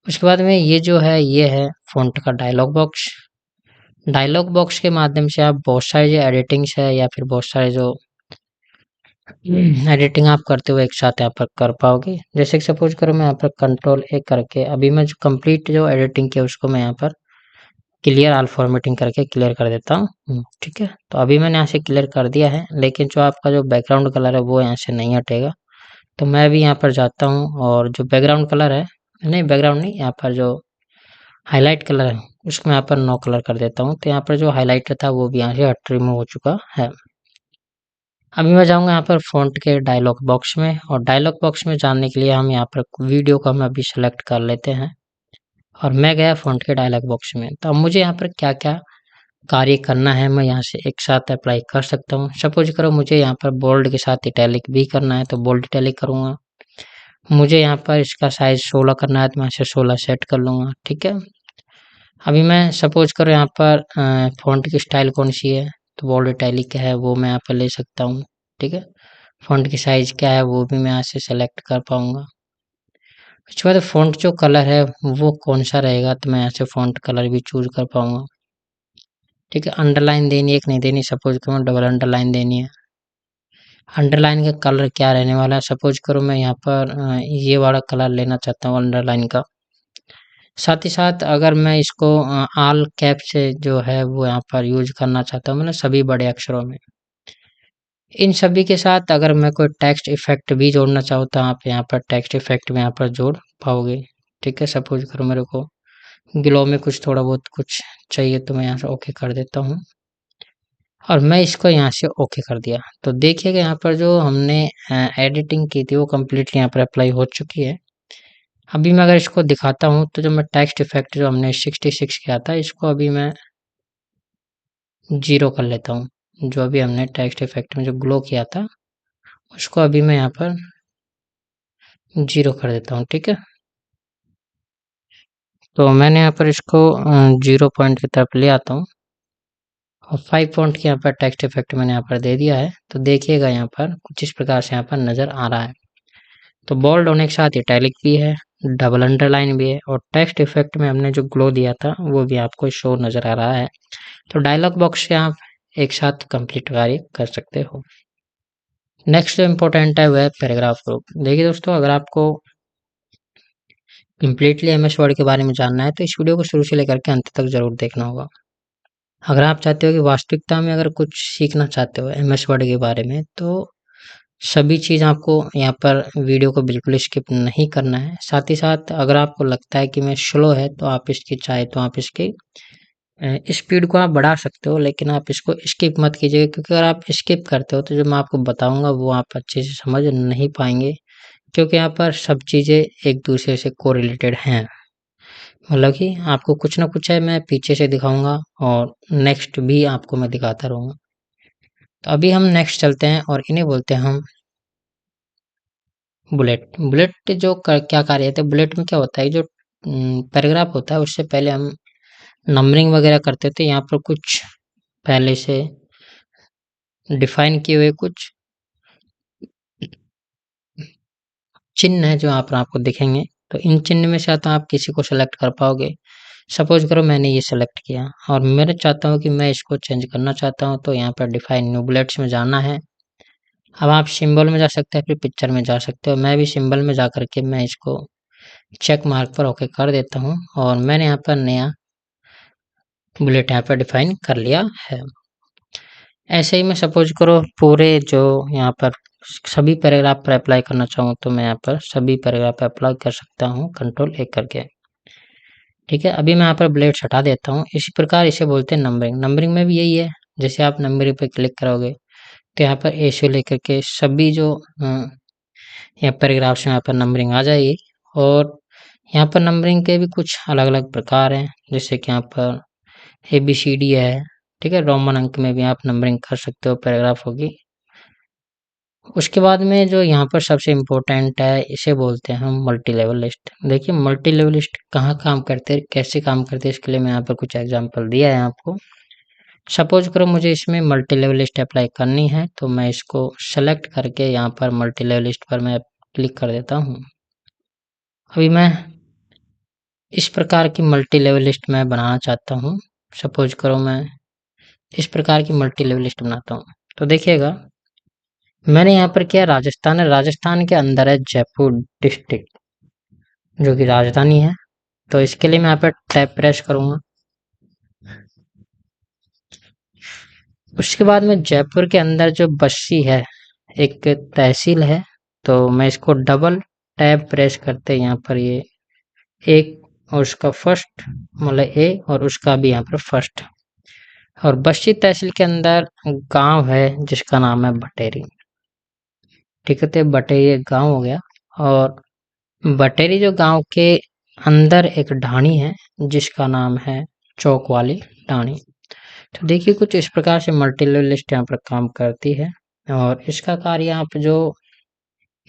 उसके बाद में ये है फ़ॉन्ट का डायलॉग बॉक्स। डायलॉग बॉक्स के माध्यम से आप बहुत सारे जो एडिटिंग्स है या फिर बहुत सारे जो एडिटिंग आप करते हुए एक साथ यहाँ पर कर पाओगे। जैसे कि सपोज करो मैं यहाँ पर कंट्रोल ए करके अभी मैं जो कंप्लीट जो एडिटिंग किया उसको मैं यहाँ पर क्लियर ऑल फॉर्मेटिंग करके क्लियर कर देता हूँ। ठीक है, तो अभी मैंने यहाँ से क्लियर कर दिया है, लेकिन जो आपका जो बैकग्राउंड कलर है वो यहाँ से नहीं हटेगा। तो मैं अभी यहाँ पर जाता हूँ और जो बैकग्राउंड कलर है, नहीं बैकग्राउंड नहीं, यहाँ पर जो हाईलाइट कलर है उसको मैं यहाँ पर नो कलर कर देता हूँ। तो यहाँ पर जो हाईलाइटर था वो भी यहाँ से हट रिमूव हो चुका है। अभी मैं जाऊँगा यहाँ पर फ़ॉन्ट के डायलॉग बॉक्स में, और डायलॉग बॉक्स में जाने के लिए हम यहाँ पर वीडियो को हम अभी सेलेक्ट कर लेते हैं, और मैं गया फ़ॉन्ट के डायलॉग बॉक्स में। तो अब मुझे यहाँ पर क्या-क्या कार्य करना है मैं यहाँ से एक साथ अप्लाई कर सकता हूँ। सपोज़ करो मुझे यहाँ पर बोल्ड के साथ इटैलिक भी करना है, तो बोल्ड इटैलिक करूँगा। मुझे यहाँ पर इसका साइज़ 16 करना है, तो मैं इसे 16 सेट कर लूँगा। ठीक है। अभी मैं सपोज़ करो यहाँ पर फ़ॉन्ट की स्टाइल कौन-सी है, तो बोल्ड इटैलिक है, वो मैं यहाँ पर ले सकता हूँ। ठीक है। फ़ॉन्ट की साइज़ क्या है वो भी मैं यहाँ से सेलेक्ट कर पाऊँगा। उसके बाद फ़ॉन्ट जो कलर है वो कौन-सा रहेगा, तो मैं यहाँ से फ़ॉन्ट कलर भी चूज़ कर पाऊँगा। ठीक है, अंडरलाइन देनी है कि नहीं देनी, सपोज़ करो डबल अंडरलाइन देनी है। अंडरलाइन का कलर क्या रहने वाला है, सपोज़ करो मैं यहाँ पर ये वाला कलर लेना चाहता हूँ अंडरलाइन का। साथ ही साथ अगर मैं इसको ऑल कैप से जो है वो यहाँ पर यूज़ करना चाहता हूँ, मतलब सभी बड़े अक्षरों में। इन सभी के साथ अगर मैं कोई टेक्स्ट इफ़ेक्ट भी जोड़ना चाहूँ तो आप यहाँ पर टेक्स्ट इफ़ेक्ट में यहाँ पर जोड़ पाओगे। ठीक है, सपोज़ करो मेरे को ग्लो में कुछ थोड़ा बहुत कुछ चाहिए, तो मैं यहाँ से ओके कर देता हूँ, और मैं इसको यहाँ से ओके कर दिया। तो देखिएगा यहाँ पर जो हमने एडिटिंग की थी वो कंप्लीटली यहाँ पर अप्लाई हो चुकी है। अभी मैं अगर इसको दिखाता हूँ तो जो मैं टेक्स्ट इफ़ेक्ट जो हमने 66 किया था, इसको अभी मैं 0 कर लेता हूँ। जो अभी हमने टेक्स्ट इफ़ेक्ट में जो ग्लो किया था उसको अभी मैं यहाँ पर 0 कर देता हूँ। ठीक है। तो मैंने यहाँ पर इसको 0 पॉइंट की तरफ ले आता हूँ, और 5 पॉइंट के यहाँ पर टेक्स्ट इफ़ेक्ट मैंने यहाँ पर दे दिया है। तो देखिएगा यहाँ पर कुछ इस प्रकार से यहाँ पर नज़र आ रहा है। तो बोल्ड होने के साथ इटैलिक भी है, डबल अंडरलाइन भी है, और टेक्स्ट इफ़ेक्ट में हमने जो ग्लो दिया था वो भी आपको शो नज़र आ रहा है। तो डायलॉग बॉक्स से आप एक साथ कंप्लीट कार्य कर सकते हो। नेक्स्ट जो इम्पोर्टेंट है वह है पैराग्राफ ग्रुप। देखिए दोस्तों, अगर आपको कंप्लीटली एमएस वर्ड के बारे में जानना है तो इस वीडियो को शुरू से लेकर के अंत तक ज़रूर देखना होगा। अगर आप चाहते हो कि वास्तविकता में अगर कुछ सीखना चाहते हो एमएस वर्ड के बारे में, तो सभी चीज़ आपको यहाँ पर वीडियो को बिल्कुल स्किप नहीं करना है। साथ ही साथ अगर आपको लगता है कि मैं स्लो है तो आप इसकी चाहे तो आप इसकी स्पीड को आप बढ़ा सकते हो, लेकिन आप इसको स्किप मत कीजिएगा, क्योंकि अगर आप स्किप करते हो तो जो मैं आपको बताऊंगा वो आप अच्छे से समझ नहीं पाएंगे, क्योंकि यहाँ पर सब चीज़ें एक दूसरे से कोरिलेटेड हैं। मतलब कि आपको कुछ ना कुछ है मैं पीछे से दिखाऊंगा, और नेक्स्ट भी आपको मैं दिखाता रहूँगा। तो अभी हम नेक्स्ट चलते हैं, और इन्हें बोलते हैं हम बुलेट। बुलेट जो क्या कार्य होता है, बुलेट में क्या होता है, जो पैराग्राफ होता है उससे पहले हम नंबरिंग वगैरह करते थे। यहाँ पर कुछ पहले से डिफाइन किए हुए कुछ चिन्ह है जो यहाँ पर आपको दिखेंगे। तो इन चिन्ह में से तो आप किसी को सेलेक्ट कर पाओगे। सपोज करो मैंने ये सेलेक्ट किया, और मैं चाहता हूँ कि मैं इसको चेंज करना चाहता हूँ, तो यहाँ पर डिफाइन न्यू बुलेट्स में जाना है। अब आप सिंबल में जा सकते हैं, फिर पिक्चर में जा सकते हो। मैं भी सिंबल में जा करके मैं इसको चेक मार्क पर ओके कर देता हूँ, और मैंने यहाँ पर नया बुलेट यहाँ पर डिफाइन कर लिया है। ऐसे ही मैं सपोज करो पूरे जो यहाँ पर सभी पैराग्राफ पर अप्लाई करना चाहूँ, तो मैं यहाँ पर सभी पैराग्राफ पर अप्लाई कर सकता हूँ कंट्रोल ए करके। ठीक है, अभी मैं यहाँ पर बुलेट्स हटा देता हूँ। इसी प्रकार इसे बोलते हैं नंबरिंग। नंबरिंग में भी यही है, जैसे आप नंबरिंग पे क्लिक करोगे तो यहाँ पर ए से लेकर के सभी जो यहाँ पैराग्राफ्स में यहाँ पर नंबरिंग आ जाएगी। और यहाँ पर नंबरिंग के भी कुछ अलग अलग प्रकार हैं, जैसे कि यहाँ पर ABCD है। ठीक है, रोमन अंक में भी आप नंबरिंग कर सकते हो पैराग्राफों की। उसके बाद में जो यहाँ पर सबसे इम्पोर्टेंट है, इसे बोलते हैं हम मल्टी लेवल लिस्ट। देखिए मल्टी लेवल लिस्ट कहाँ काम करते हैं, कैसे काम करते हैं, इसके लिए मैं यहाँ पर कुछ एग्जांपल दिया है आपको। सपोज करो मुझे इसमें मल्टी लेवल लिस्ट अप्लाई करनी है, तो मैं इसको सेलेक्ट करके यहाँ पर मल्टी लेवल लिस्ट पर मैं क्लिक कर देता हूँ। अभी मैं इस प्रकार की मल्टी लेवल लिस्ट मैं बनाना चाहता हूँ। सपोज करो मैं इस प्रकार की मल्टी लेवल लिस्ट बनाता हूँ, तो देखिएगा मैंने यहाँ पर किया राजस्थान है। राजस्थान के अंदर है जयपुर डिस्ट्रिक्ट, जो कि राजधानी है। तो इसके लिए मैं यहाँ पर टैब प्रेस करूँगा, उसके बाद में जयपुर के अंदर जो बस्सी है, एक तहसील है, तो मैं इसको डबल टैब प्रेस करते यहाँ पर ये एक और उसका फर्स्ट मतलब ए और उसका भी यहाँ पर फर्स्ट, और बस्सी तहसील के अंदर गांव है जिसका नाम है बटेरी। ठीक है, तो बटेरी एक गांव हो गया। और बटेरी जो गांव के अंदर एक ढाणी है जिसका नाम है चौक वाली ढाणी। तो देखिए कुछ इस प्रकार से मल्टी लेवल लिस्ट यहाँ पर काम करती है। और इसका कार्य आप जो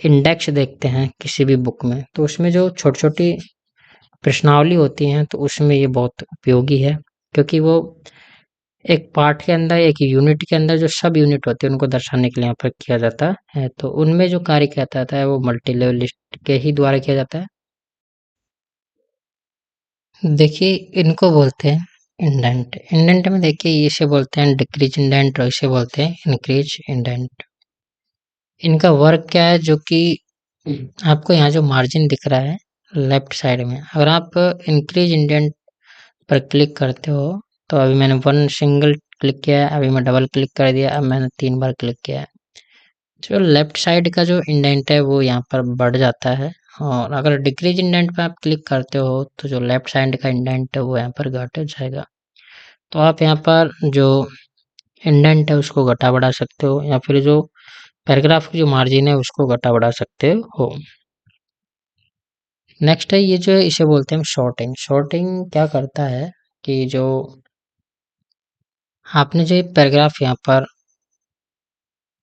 इंडेक्स देखते हैं किसी भी बुक में, तो उसमें जो छोटी छोटी प्रश्नावली होती हैं तो उसमें ये बहुत उपयोगी है, क्योंकि वो एक पार्ट के अंदर एक यूनिट के अंदर जो सब यूनिट होते हैं उनको दर्शाने के लिए यहाँ पर किया जाता है। तो उनमें जो कार्य किया जाता है वो मल्टी लेवल लिस्ट के ही द्वारा किया जाता है। देखिए इनको बोलते हैं इंडेंट। इंडेंट में देखिए इसे बोलते हैं डिक्रीज इंडेंट और इसे बोलते हैं इंक्रीज इंडेंट। इनका वर्क क्या है, जो कि आपको यहाँ जो मार्जिन दिख रहा है लेफ्ट साइड में, अगर आप इंक्रीज इंडेंट पर क्लिक करते हो, तो अभी मैंने वन सिंगल क्लिक किया है, अभी मैं डबल क्लिक कर दिया, अब मैंने 3 बार क्लिक किया है। जो लेफ्ट साइड का जो इंडेंट है वो यहाँ पर बढ़ जाता है, और अगर डिक्रीज इंडेंट पे आप क्लिक करते हो तो जो लेफ्ट साइड का इंडेंट है वो यहाँ पर घट जाएगा। तो आप यहाँ पर जो इंडेंट है उसको घटा बढ़ा सकते हो, या फिर जो पैराग्राफ की जो मार्जिन है उसको घटा बढ़ा सकते हो। नेक्स्ट है ये जो है इसे बोलते हैं शॉर्टिंग। शॉर्टिंग क्या करता है कि जो आपने जो पैराग्राफ यहाँ पर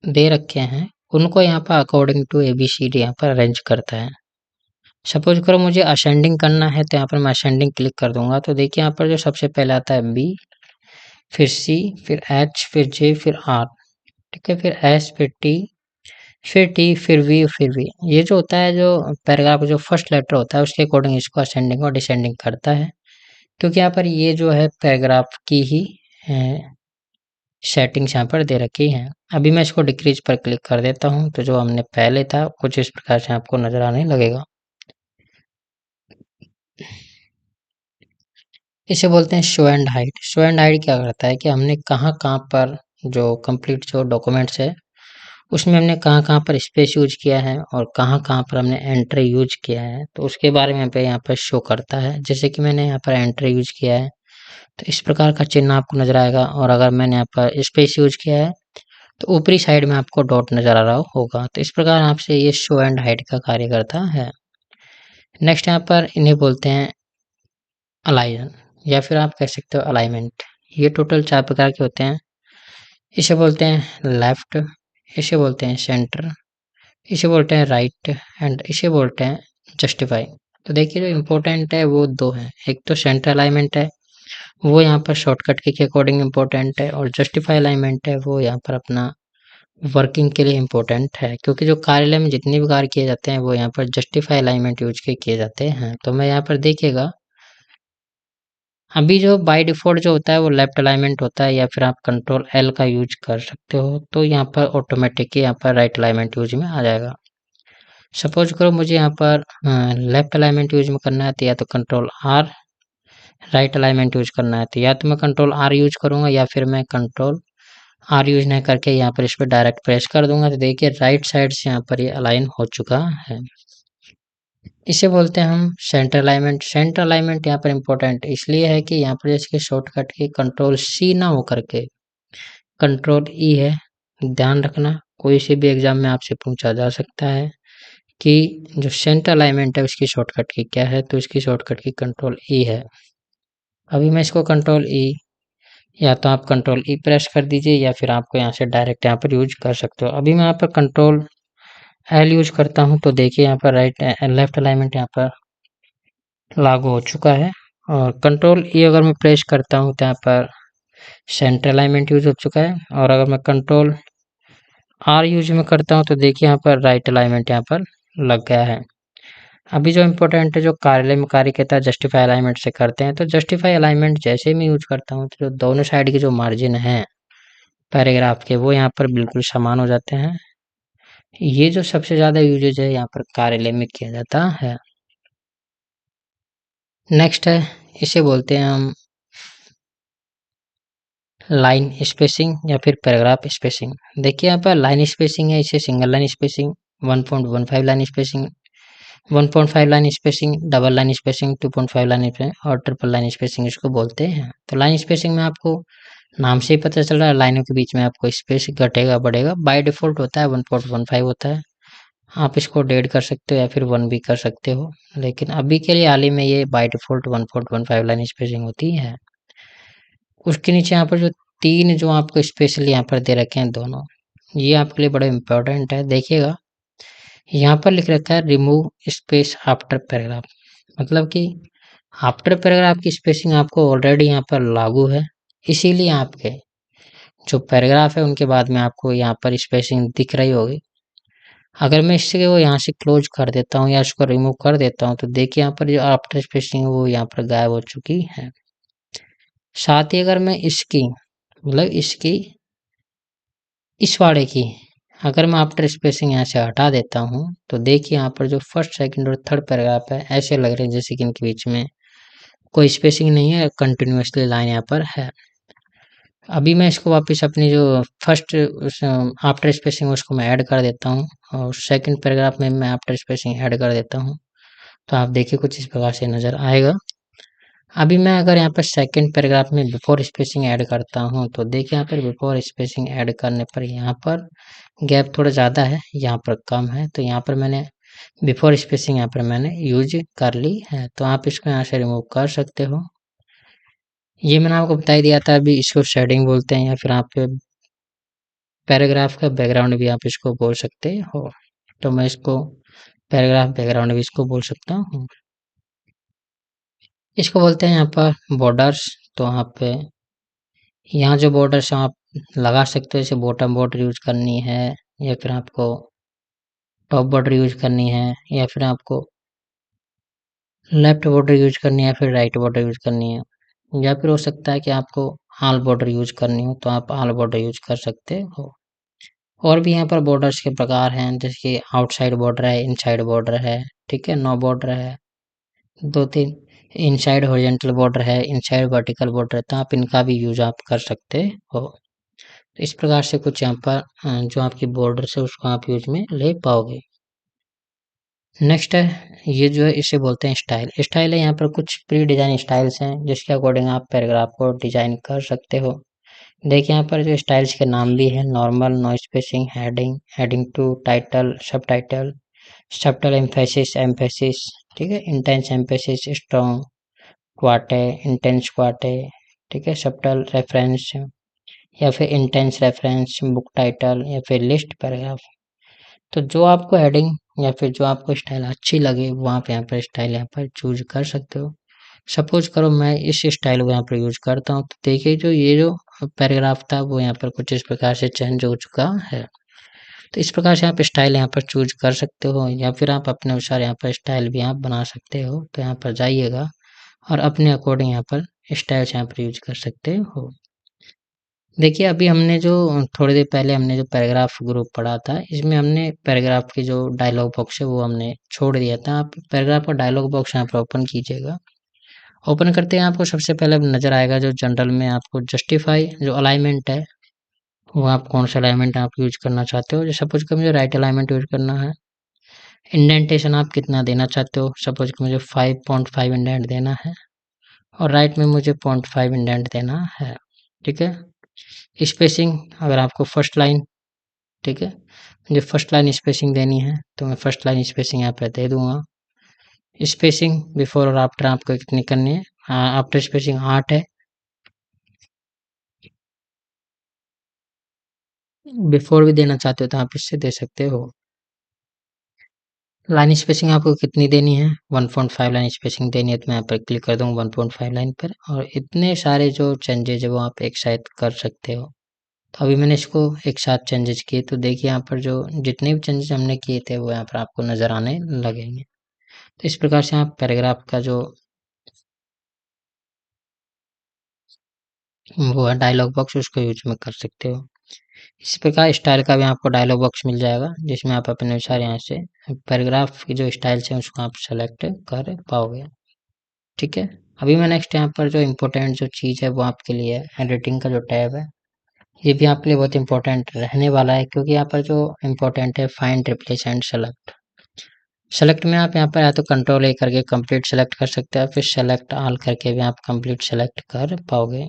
दे रखे हैं उनको यहाँ पर अकॉर्डिंग टू ABCD यहाँ पर अरेंज करता है। सपोज करो मुझे असेंडिंग करना है, तो यहाँ पर मैं असेंडिंग क्लिक कर दूंगा, तो देखिए यहाँ पर जो सबसे पहले आता है B, फिर C, फिर H, फिर J, फिर R। ठीक है, फिर S, फिर T, फिर T, फिर V, फिर V। ये जो होता है जो पैराग्राफ जो फर्स्ट लेटर होता है उसके अकॉर्डिंग इसको असेंडिंग और डिसेंडिंग करता है, क्योंकि यहाँ पर ये जो है पैराग्राफ की ही सेटिंग्स यहाँ पर दे रखी हैं। अभी मैं इसको डिक्रीज पर क्लिक कर देता हूँ, तो जो हमने पहले था कुछ इस प्रकार से आपको नजर आने लगेगा। इसे बोलते हैं show and hide. Show and hide क्या करता है कि हमने कहाँ कहाँ पर जो कंप्लीट जो डॉक्यूमेंट्स है उसमें हमने कहाँ कहाँ पर स्पेस यूज किया है और कहाँ कहाँ पर हमने एंट्री यूज किया है, तो उसके बारे में यहाँ पर शो करता है। जैसे कि मैंने यहाँ पर एंट्री यूज किया है तो इस प्रकार का चिन्ह आपको नजर आएगा, और अगर मैंने यहाँ पर स्पेस यूज किया है तो ऊपरी साइड में आपको डॉट नजर आ रहा होगा। तो इस प्रकार आपसे ये शो एंड हाइड का कार्य करता है। नेक्स्ट यहाँ पर इन्हें बोलते हैं अलाइन, या फिर आप कह सकते हो अलाइनमेंट। ये टोटल 4 प्रकार के होते हैं। इसे बोलते हैं लेफ्ट, इसे बोलते हैं सेंटर, इसे बोलते हैं राइट, एंड इसे बोलते हैं जस्टिफाई। तो देखिए जो इम्पोर्टेंट है वो 2 हैं, एक तो सेंटर अलाइनमेंट है, वो यहाँ पर शॉर्टकट के अकॉर्डिंग इम्पोर्टेंट है, और जस्टिफाई अलाइनमेंट है वो यहाँ पर अपना वर्किंग के लिए इम्पोर्टेंट है, क्योंकि जो कार्यालय में जितने भी कार्य किए जाते हैं वो यहाँ पर जस्टिफाई अलाइनमेंट यूज के किए जाते हैं। तो मैं यहाँ पर देखिएगा अभी जो बाय डिफ़ॉल्ट जो होता है वो लेफ्ट अलाइनमेंट होता है, या फिर आप कंट्रोल L का यूज कर सकते हो, तो यहाँ पर ऑटोमेटिक ही यहाँ पर राइट अलाइनमेंट यूज में आ जाएगा। सपोज करो मुझे यहाँ पर लेफ्ट अलाइनमेंट यूज में करना है, तो या तो control R, right alignment use करना है तो या तो मैं कंट्रोल R यूज करूंगा, या फिर मैं कंट्रोल R यूज नहीं करके यहाँ पर इस पर डायरेक्ट प्रेस कर दूंगा। तो देखिए राइट साइड से यहाँ पर ये अलाइन हो चुका है। इसे बोलते हैं हम सेंटर अलाइनमेंट। सेंटर अलाइनमेंट यहाँ पर इम्पोर्टेंट इसलिए है कि यहाँ पर जैसे कि शॉर्टकट की कंट्रोल C ना हो करके कंट्रोल E है। ध्यान रखना कोई से भी एग्जाम में आपसे पूछा जा सकता है कि जो सेंटर अलाइनमेंट है उसकी शॉर्टकट की क्या है, तो इसकी शॉर्टकट की कंट्रोल E है। अभी मैं इसको कंट्रोल E, या तो आप कंट्रोल E प्रेस कर दीजिए, या फिर आपको यहाँ से डायरेक्ट यहाँ पर यूज कर सकते हो। अभी मैं यहाँ पर कंट्रोल L यूज करता हूँ, तो देखिए यहाँ पर राइट लेफ्ट अलाइनमेंट यहाँ पर लागू हो चुका है, और कंट्रोल E अगर मैं प्रेस करता हूँ तो यहाँ पर सेंटर अलाइनमेंट यूज हो चुका है, और अगर मैं कंट्रोल R यूज में करता हूँ तो देखिए यहाँ पर राइट अलाइनमेंट यहाँ पर लग गया है। अभी जो इम्पोर्टेंट है जो कार्यालय में कार्य कहता है जस्टिफाई अलाइनमेंट से करते हैं, तो जस्टिफाई अलाइनमेंट जैसे मैं यूज करता हूँ तो जो दोनों साइड के जो मार्जिन है पैराग्राफ के वो यहाँ पर बिल्कुल समान हो जाते हैं। ये जो सबसे ज़्यादा यूजेज है यहाँ पर कार्यालय में किया जाता है। नेक्स्ट है इसे बोलते हैं हम लाइन स्पेसिंग या फिर पैराग्राफ स्पेसिंग। देखिए यहाँ पर लाइन स्पेसिंग है, इसे single line spacing, 1.15 line spacing, 1.5 line spacing, double line spacing, 2.5 line spacing और ट्रिपल लाइन स्पेसिंग इसको बोलते हैं। तो लाइन स्पेसिंग में आपको नाम से ही पता चल रहा है, लाइनों के बीच में आपको स्पेस घटेगा बढ़ेगा। बाय डिफॉल्ट होता है 1.15 होता है। आप इसको 1.5 कर सकते हो या फिर 1 भी कर सकते हो, लेकिन अभी के लिए हाल ही में ये बाय डिफॉल्ट 1.15 लाइन स्पेसिंग होती है। उसके नीचे यहाँ पर जो तीन जो आपको स्पेशली यहाँ पर दे रखे हैं दोनों, ये आपके लिए बड़े इंपॉर्टेंट है। देखिएगा यहाँ पर लिख रखा है रिमूव स्पेस आफ्टर पैराग्राफ, मतलब कि आफ्टर पैराग्राफ की स्पेसिंग आपको ऑलरेडी यहाँ पर लागू है, इसीलिए आपके जो पैराग्राफ है उनके बाद में आपको यहाँ पर स्पेसिंग दिख रही होगी। अगर मैं इससे वो यहाँ से क्लोज कर देता हूँ या इसको रिमूव कर देता हूँ तो देखिए यहाँ पर जो आफ्टर स्पेसिंग है वो यहाँ पर गायब हो चुकी है। साथ ही अगर मैं इसकी मतलब इसकी इस वाले की अगर मैं आफ्टर स्पेसिंग यहाँ से हटा देता हूँ तो देखिए यहाँ पर जो फर्स्ट सेकंड और थर्ड पैराग्राफ है ऐसे लग रहे हैं जैसे कि इनके बीच में कोई स्पेसिंग नहीं है, कंटिन्यूअसली लाइन यहाँ पर है। अभी मैं इसको वापस अपनी जो फर्स्ट आफ्टर स्पेसिंग उसको मैं ऐड कर देता हूँ और सेकंड पैराग्राफ में मैं आफ्टर स्पेसिंग ऐड कर देता हूँ, तो आप देखिए कुछ इस प्रकार से नज़र आएगा। अभी मैं अगर यहाँ पर सेकंड पैराग्राफ में बिफोर स्पेसिंग ऐड करता हूँ तो देखिए यहाँ पर बिफोर स्पेसिंग ऐड करने पर यहाँ पर गैप थोड़ा ज़्यादा है, यहाँ पर कम है, तो यहाँ पर मैंने बिफोर स्पेसिंग यहाँ पर मैंने यूज कर ली है, तो आप इसको यहाँ से रिमूव कर सकते हो। ये मैंने आपको बता ही दिया था, अभी इसको शेडिंग बोलते हैं या फिर आप पैराग्राफ का बैकग्राउंड भी आप इसको बोल सकते हो। तो मैं इसको पैराग्राफ बैकग्राउंड भी इसको बोल सकता हूँ। इसको बोलते हैं यहाँ पर बॉर्डर्स। तो आप यहाँ जो बॉर्डर्स आप लगा सकते हो, जैसे बॉटम बॉर्डर यूज करनी है या फिर आपको टॉप बॉर्डर यूज करनी है या फिर आपको लेफ्ट बॉर्डर यूज करनी है या फिर राइट बॉर्डर यूज करनी है, या फिर हो सकता है कि आपको ऑल बॉर्डर यूज करनी हो तो आप ऑल बॉर्डर यूज कर सकते हो। और भी यहाँ पर बॉर्डर्स के प्रकार हैं, जैसे कि आउटसाइड बॉर्डर है, इनसाइड बॉर्डर है, ठीक है, नो बॉर्डर है, दो तीन इनसाइड हॉरिजॉन्टल बॉर्डर है, इनसाइड वर्टिकल बॉर्डर है, तो आप इनका भी यूज आप कर सकते हो। तो इस प्रकार से कुछ यहाँ पर जो आपकी बॉर्डर है उसको आप यूज में ले पाओगे। नेक्स्ट है ये जो है इसे बोलते हैं स्टाइल। स्टाइल है यहाँ पर कुछ प्री डिजाइन स्टाइल्स हैं जिसके अकॉर्डिंग आप पैराग्राफ को डिजाइन कर सकते हो। देखिए यहाँ पर जो स्टाइल्स के नाम भी है, normal, no spacing, heading, heading two, title, sub title, subtle emphasis, emphasis, ठीक है, intense emphasis, strong, quote, intense quote, ठीक है, सबटल रेफरेंस या फिर इंटेंस रेफरेंस, बुक टाइटल या फिर लिस्ट पैराग्राफ। तो जो आपको हेडिंग या फिर जो आपको स्टाइल अच्छी लगे वो आप यहाँ पर स्टाइल यहाँ पर चूज कर सकते हो। सपोज करो मैं इस स्टाइल को यहाँ पर यूज करता हूँ, तो देखिए जो ये जो पैराग्राफ था वो यहाँ पर कुछ इस प्रकार से चेंज हो चुका है। तो इस प्रकार से आप स्टाइल यहाँ पर चूज कर सकते हो या फिर आप अपने अनुसार यहाँ पर स्टाइल भी आप बना सकते हो। तो यहाँ पर जाइएगा और अपने अकॉर्डिंग यहाँ पर स्टाइल्स यहाँ पर यूज कर सकते हो। देखिए अभी हमने जो थोड़ी देर पहले हमने जो पैराग्राफ ग्रुप पढ़ा था, इसमें हमने पैराग्राफ के जो डायलॉग बॉक्स है वो हमने छोड़ दिया था। आप पैराग्राफ का डायलॉग बॉक्स यहाँ पर ओपन कीजिएगा। ओपन करते हैं आपको सबसे पहले नजर आएगा जो जनरल में आपको जस्टिफाई जो अलाइनमेंट है वो आप कौन सा अलाइनमेंट आप यूज करना चाहते हो। जैसे सपोज कि मुझे राइट अलाइनमेंट यूज करना है। इंडेंटेशन आप कितना देना चाहते हो, सपोज कि मुझे 5.5 इंडेंट देना है और राइट में मुझे 0.5 इंडेंट देना है, ठीक है। स्पेसिंग अगर आपको फर्स्ट लाइन, ठीक है, मुझे फर्स्ट लाइन स्पेसिंग देनी है तो मैं फर्स्ट लाइन स्पेसिंग यहाँ पे दे दूंगा। स्पेसिंग बिफोर और आफ्टर आपको कितनी करनी है, आफ्टर स्पेसिंग 8 है, बिफोर भी देना चाहते हो तो आप इससे दे सकते हो। लाइन स्पेसिंग आपको कितनी देनी है, 1.5 लाइन स्पेसिंग देनी है, तो मैं यहाँ पर क्लिक कर दूंगा 1.5 लाइन पर और इतने सारे जो चेंजेज है वो आप एक साथ कर सकते हो। तो अभी मैंने इसको एक साथ चेंजेस किए तो देखिए यहाँ पर जो जितने भी चेंजेस हमने किए थे वो यहाँ पर आपको नज़र आने लगेंगे। तो इस प्रकार से आप पैराग्राफ का जो वो है डायलॉग बॉक्स उसको यूज में कर सकते हो। इस प्रकार स्टाइल का भी आपको डायलॉग बॉक्स मिल जाएगा जिसमें आप अपने अनुसार यहाँ से पैराग्राफ की जो स्टाइल्स हैं उसको आप सेलेक्ट कर पाओगे, ठीक है। अभी मैं नेक्स्ट यहाँ पर जो इम्पोर्टेंट जो चीज़ है वो आपके लिए है एडिटिंग का जो टैब है, ये भी आपके लिए बहुत इंपॉर्टेंट रहने वाला है, क्योंकि यहाँ पर जो इम्पोर्टेंट है find replace and select. Select में आप यहाँ पर या तो कंट्रोल ए करके कंप्लीट सेलेक्ट कर सकते हैं, फिर सेलेक्ट ऑल करके भी आप कंप्लीट सेलेक्ट कर पाओगे।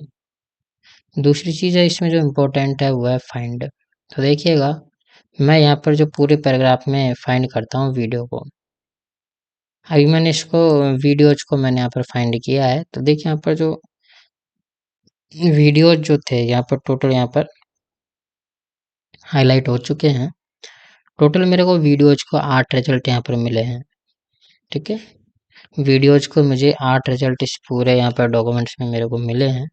दूसरी चीज़ है इसमें जो इम्पोर्टेंट है वो है फाइंड। तो देखिएगा, मैं यहाँ पर जो पूरे पैराग्राफ में फाइंड करता हूँ वीडियो को। अभी मैंने इसको वीडियोज को मैंने यहाँ पर फाइंड किया है, तो देखिए यहाँ पर जो वीडियोज जो थे यहाँ पर टोटल यहाँ पर हाईलाइट हो चुके हैं। टोटल मेरे को वीडियोज को 8 रिजल्ट यहाँ पर मिले हैं। ठीक है, वीडियोज को मुझे 8 रिजल्ट इस पूरे यहाँ पर डॉक्यूमेंट्स में मेरे को मिले हैं।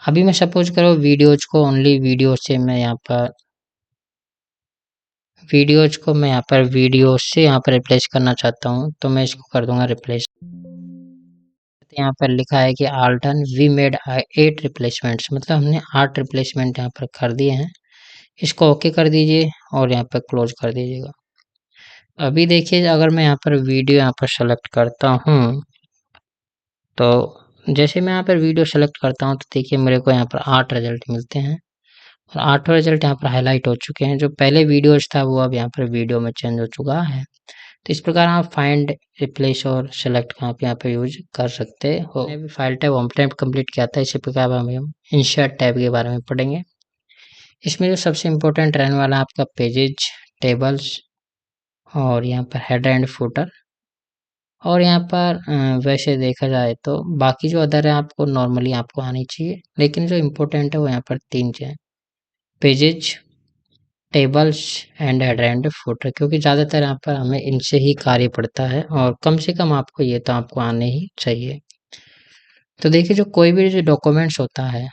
अभी मैं सपोज करो वीडियोज को ओनली वीडियो से मैं यहाँ पर वीडियो से यहाँ पर रिप्लेस करना चाहता हूँ, तो मैं इसको कर दूंगा रिप्लेस। यहाँ पर लिखा है कि all done, we made 8 replacements, मतलब हमने 8 रिप्लेसमेंट यहाँ पर कर दिए हैं। इसको ओके कर दीजिए और यहाँ पर क्लोज कर दीजिएगा। अभी देखिए, अगर मैं यहाँ पर वीडियो यहाँ पर सेलेक्ट करता हूँ, तो जैसे मैं यहाँ पर वीडियो सेलेक्ट करता हूँ तो देखिए मेरे को यहाँ पर 8 रिजल्ट मिलते हैं और 8 रिजल्ट यहाँ पर हाईलाइट हो चुके हैं। जो पहले वीडियोज था वो अब यहाँ पर वीडियो में चेंज हो चुका है। तो इस प्रकार आप फाइंड, रिप्लेस और सेलेक्ट का आप यहाँ पे यूज कर सकते हो। मैंने भी file tab home tab complete किया था, इसी प्रकार हम इंसर्ट टैब के बारे में पढ़ेंगे। इसमें जो सबसे इम्पोर्टेंट रहने वाला है आपका पेजेज, टेबल्स और यहाँ पर हेडर एंड फुटर। और यहाँ पर वैसे देखा जाए तो बाकी जो अदर है आपको नॉर्मली आपको आनी चाहिए, लेकिन जो इम्पोर्टेंट है वो यहाँ पर 3 चीज़ है, pages, tables and header and footer, क्योंकि ज़्यादातर यहाँ पर हमें इनसे ही कार्य पड़ता है और कम से कम आपको ये तो आपको आने ही चाहिए। तो देखिए, जो कोई भी जो डॉक्यूमेंट्स होता है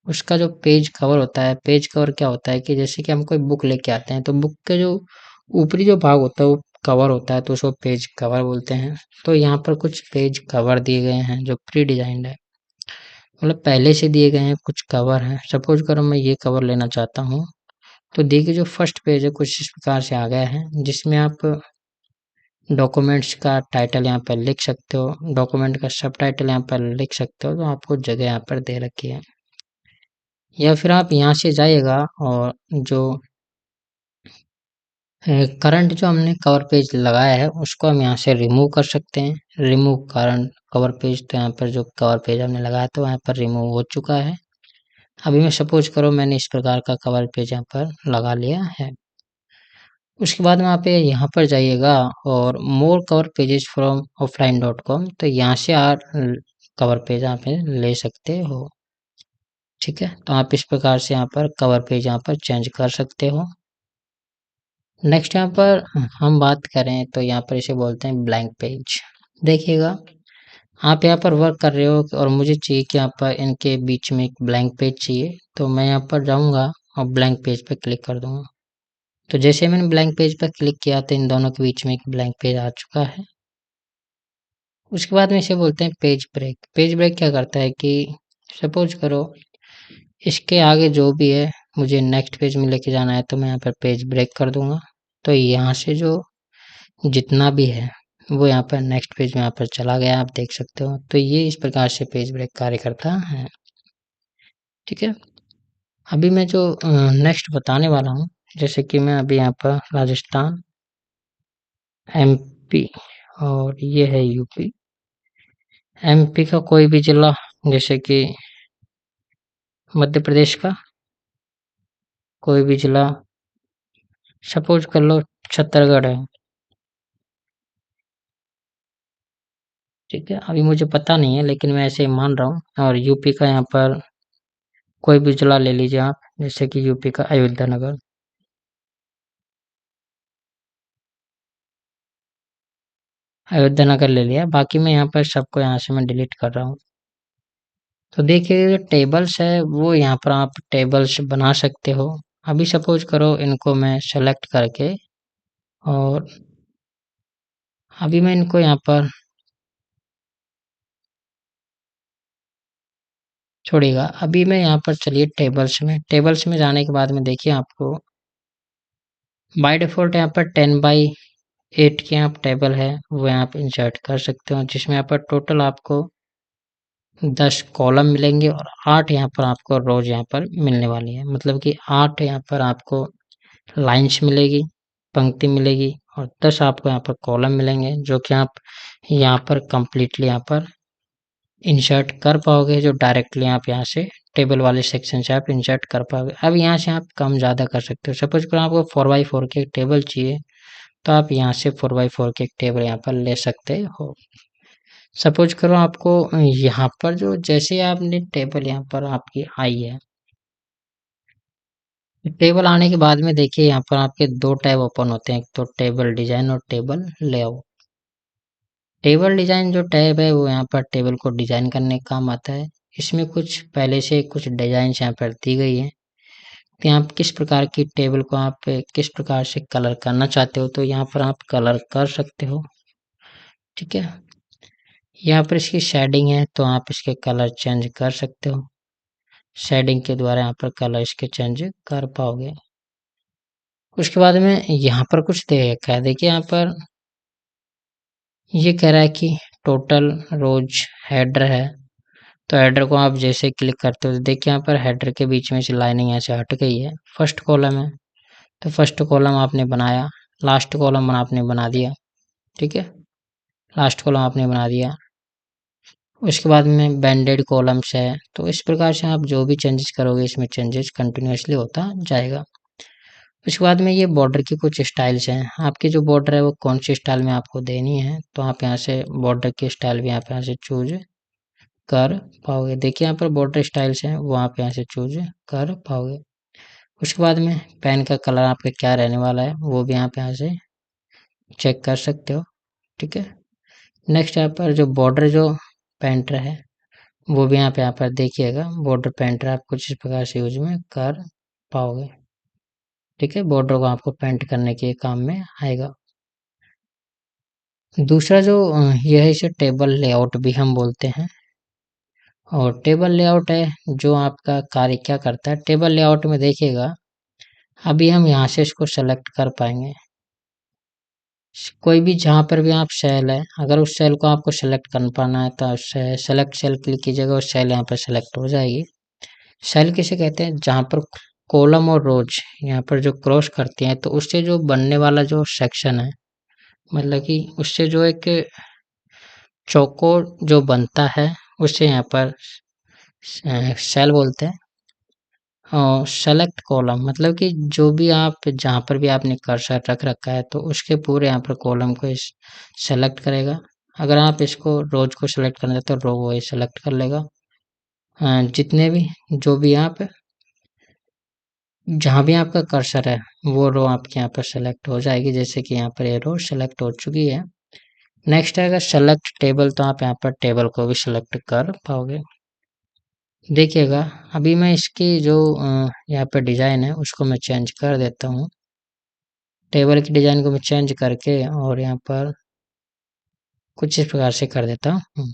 उसका जो पेज कवर होता है, पेज कवर क्या होता है कि जैसे कि हम कोई बुक लेके आते हैं तो बुक के जो ऊपरी जो भाग होता है वो कवर होता है, तो उसको पेज कवर बोलते हैं। तो यहाँ पर कुछ पेज कवर दिए गए हैं जो प्री डिजाइंड है, मतलब पहले से दिए गए हैं, कुछ कवर हैं। सपोज करो मैं ये कवर लेना चाहता हूँ, तो देखिए जो फर्स्ट पेज है कुछ इस प्रकार से आ गया है, जिसमें आप डॉक्यूमेंट्स का टाइटल यहाँ पर लिख सकते हो, डॉक्यूमेंट का सब टाइटल यहाँ पर लिख सकते हो, तो आपको जगह यहाँ पर दे रखी है। या फिर आप यहाँ से जाइएगा और जो करंट जो हमने कवर पेज लगाया है उसको हम यहाँ से रिमूव कर सकते हैं। रिमूव करंट कवर पेज, तो यहाँ पर जो कवर पेज हमने लगाया था यहाँ पर रिमूव हो चुका है। अभी मैं सपोज करो मैंने इस प्रकार का कवर पेज यहाँ पर लगा लिया है। उसके बाद में आप यहाँ पर जाइएगा और मोर कवर पेजेस फ्रॉम offline.com, तो यहाँ से आप कवर पेज आप ले सकते हो। ठीक है, तो आप इस प्रकार से यहाँ पर कवर पेज यहाँ पर चेंज कर सकते हो। नेक्स्ट यहाँ पर हम बात करें तो यहाँ पर इसे बोलते हैं ब्लैंक पेज। देखिएगा, आप यहाँ पर वर्क कर रहे हो और मुझे चाहिए कि यहाँ पर इनके बीच में एक ब्लैंक पेज चाहिए, तो मैं यहाँ पर जाऊँगा और ब्लैंक पेज पर क्लिक कर दूँगा। तो जैसे मैंने ब्लैंक पेज पर क्लिक किया तो इन दोनों के बीच में एक ब्लैंक पेज आ चुका है। उसके बाद में इसे बोलते हैं पेज ब्रेक। पेज ब्रेक क्या करता है कि सपोज करो इसके आगे जो भी है मुझे नेक्स्ट पेज में लेके जाना है, तो मैं यहाँ पर पेज ब्रेक कर दूंगा, तो यहाँ से जो जितना भी है वो यहाँ पर नेक्स्ट पेज में यहाँ पर चला गया, आप देख सकते हो। तो ये इस प्रकार से पेज ब्रेक कार्य करता है। ठीक है, अभी मैं जो नेक्स्ट बताने वाला हूँ, जैसे कि मैं अभी यहाँ पर राजस्थान, एमपी और ये है यूपी। एमपी का कोई भी जिला, जैसे कि मध्य प्रदेश का कोई भी जिला, सपोज कर लो छत्तीसगढ़ है। ठीक है, अभी मुझे पता नहीं है लेकिन मैं ऐसे ही मान रहा हूँ। और यूपी का यहाँ पर कोई भी जिला ले लीजिए आप, जैसे कि यूपी का अयोध्या नगर। अयोध्या नगर ले लिया, बाकी मैं यहाँ पर सबको यहाँ से मैं डिलीट कर रहा हूँ। तो देखिए जो टेबल्स है वो यहाँ पर आप टेबल्स बना सकते हो। अभी सपोज करो इनको मैं सेलेक्ट करके और अभी मैं इनको यहाँ पर छोड़िएगा। अभी मैं यहाँ पर चलिए टेबल्स में जाने के बाद में देखिए आपको बाय डिफ़ॉल्ट यहाँ पर 10/8 की आप टेबल है वो यहाँ पे इंसर्ट कर सकते हो, जिसमें यहाँ पर टोटल आपको 10 कॉलम मिलेंगे और 8 यहाँ पर आपको रोज यहाँ पर मिलने वाली है, मतलब कि 8 यहाँ पर आपको लाइन्स मिलेगी, पंक्ति मिलेगी और 10 आपको यहाँ पर कॉलम मिलेंगे, जो कि आप यहाँ पर कंप्लीटली यहाँ पर इंसर्ट कर पाओगे, जो डायरेक्टली आप यहाँ से टेबल वाले सेक्शन से आप इंसर्ट कर पाओगे। अब यहाँ से आप कम ज़्यादा कर सकते हो। सपोज करो आपको 4x4 की एक टेबल चाहिए, तो आप यहाँ से 4x4 की एक टेबल यहाँ पर ले सकते हो। सपोज करो आपको यहाँ पर जो जैसे आपने टेबल यहाँ पर आपकी आई है, टेबल आने के बाद में देखिए यहाँ पर आपके दो टैब ओपन होते हैं, एक तो टेबल डिजाइन और टेबल लेआउट। टेबल डिजाइन जो टैब है वो यहाँ पर टेबल को डिजाइन करने का काम आता है। इसमें कुछ पहले से कुछ डिजाइन यहाँ पर दी गई है कि आप किस प्रकार की टेबल को आप किस प्रकार से कलर करना चाहते हो, तो यहाँ पर आप कलर कर सकते हो। ठीक है, यहाँ पर इसकी शेडिंग है तो आप इसके कलर चेंज कर सकते हो। शेडिंग के द्वारा यहाँ पर कलर इसके चेंज कर पाओगे। उसके बाद में यहाँ पर कुछ दे रखा है, देखिए यहाँ पर ये कह रहा है कि टोटल रोज हेडर है, तो हेडर को आप जैसे क्लिक करते हो तो देखिए यहाँ पर हेडर के बीच में से लाइनिंग यहाँ से हट गई है। फर्स्ट कॉलम है तो फर्स्ट कॉलम आपने बनाया, लास्ट कॉलम आपने बना दिया। ठीक है, लास्ट कॉलम आपने बना दिया। उसके बाद में बैंडेड कॉलम्स है, तो इस प्रकार से आप जो भी चेंजेस करोगे इसमें चेंजेस कंटिन्यूसली होता जाएगा। उसके बाद में ये बॉर्डर की कुछ स्टाइल्स हैं, आपकी जो बॉर्डर है वो कौन सी स्टाइल में आपको देनी है, तो आप यहाँ से बॉर्डर की स्टाइल भी आप यहाँ से चूज कर पाओगे। देखिए यहाँ पर बॉर्डर स्टाइल्स हैं वो आप यहाँ से चूज कर पाओगे। उसके बाद में पेन का कलर आपका क्या रहने वाला है वो भी आप यहाँ से चेक कर सकते हो। ठीक है, नेक्स्ट यहाँ पर जो बॉर्डर जो पेंटर है वो भी यहाँ पर देखिएगा, बॉर्डर पेंटर आप कुछ इस प्रकार से यूज में कर पाओगे। ठीक है, बॉर्डर को आपको पेंट करने के काम में आएगा। दूसरा जो यह है इसे टेबल लेआउट भी हम बोलते हैं। और टेबल लेआउट है जो आपका कार्य क्या करता है, टेबल लेआउट में देखिएगा अभी हम यहाँ से इसको सेलेक्ट कर पाएंगे। कोई भी जहाँ पर भी आप सेल है, अगर उस सेल को आपको सेलेक्ट कर पाना है तो सेलेक्ट सेल क्लिक कीजिएगा और सेल यहाँ पर सेलेक्ट हो जाएगी। सेल किसे कहते हैं, जहाँ पर कॉलम और रोज यहाँ पर जो क्रॉस करती हैं, तो उससे जो बनने वाला जो सेक्शन है, मतलब कि उससे जो एक चौकोर जो बनता है उसे यहाँ पर सेल बोलते हैं। और सेलेक्ट कॉलम मतलब कि जो भी आप जहाँ पर भी आपने कर्सर रख रखा है तो उसके पूरे यहाँ पर कॉलम को सेलेक्ट करेगा। अगर आप इसको रोज को सेलेक्ट करना चाहते तो रो वो सेलेक्ट कर लेगा। जितने भी जो भी आप जहाँ भी आपका कर्सर है वो रो आपके यहाँ पर सेलेक्ट हो जाएगी, जैसे कि यहाँ पर ये रो सेलेक्ट हो चुकी है। नेक्स्ट है अगर सेलेक्ट टेबल, तो आप यहाँ पर टेबल को भी सिलेक्ट कर पाओगे। देखिएगा अभी मैं इसकी जो यहाँ पर डिजाइन है उसको मैं चेंज कर देता हूँ। टेबल की डिजाइन को मैं चेंज करके और यहाँ पर कुछ इस प्रकार से कर देता हूँ।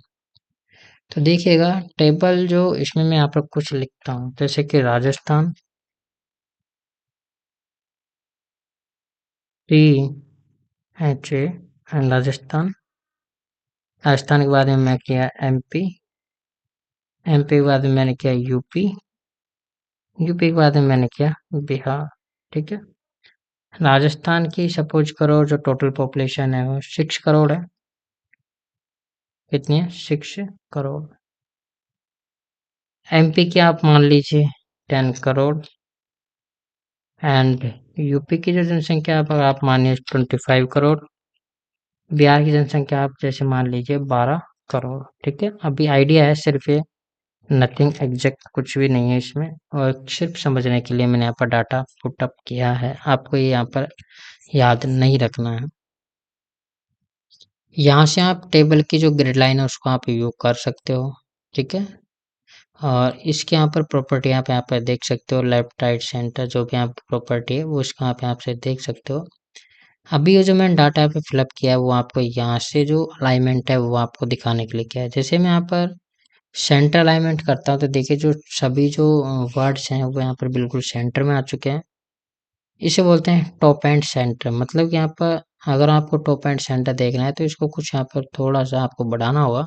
तो देखिएगा टेबल जो इसमें मैं यहाँ पर कुछ लिखता हूँ, जैसे कि राजस्थान, THA एंड राजस्थान। राजस्थान के बाद में मैं किया MP, MP के बाद में मैंने किया यूपी, यूपी के बाद में मैंने किया बिहार। ठीक है, राजस्थान की सपोज करो जो टोटल पॉपुलेशन है वो 6 करोड़ है। कितनी है, 6 करोड़। MP की आप मान लीजिए 10 करोड़ एंड यूपी की जो जनसंख्या आप मानिए 25 करोड़। बिहार की जनसंख्या आप जैसे मान लीजिए 12 करोड़। ठीक है, अभी आइडिया है सिर्फ ये, नथिंग एग्जैक्ट कुछ भी नहीं है इसमें, और सिर्फ समझने के लिए मैंने यहाँ पर डाटा पुट अप किया है, आपको ये यहाँ पर याद नहीं रखना है। यहाँ से आप टेबल की जो ग्रिड लाइन है उसको आप व्यू कर सकते हो। ठीक है, और इसके यहाँ पर प्रॉपर्टी आप यहाँ पर देख सकते हो, लेफ्ट राइट सेंटर जो भी यहाँ पर प्रॉपर्टी है वो इसका आप यहाँ से देख सकते हो। अभी ये जो मैंने डाटा पे फिलअप किया है वो आपको यहाँ से जो अलाइनमेंट है वो आपको दिखाने के लिए किया है। जैसे मैं यहाँ पर सेंटर अलाइनमेंट करता हूँ तो देखिए जो सभी जो वर्ड्स हैं वो यहाँ पर बिल्कुल सेंटर में आ चुके हैं। इसे बोलते हैं टॉप एंड सेंटर, मतलब कि यहाँ पर अगर आपको टॉप एंड सेंटर देखना है तो इसको कुछ यहाँ पर थोड़ा सा आपको बढ़ाना होगा,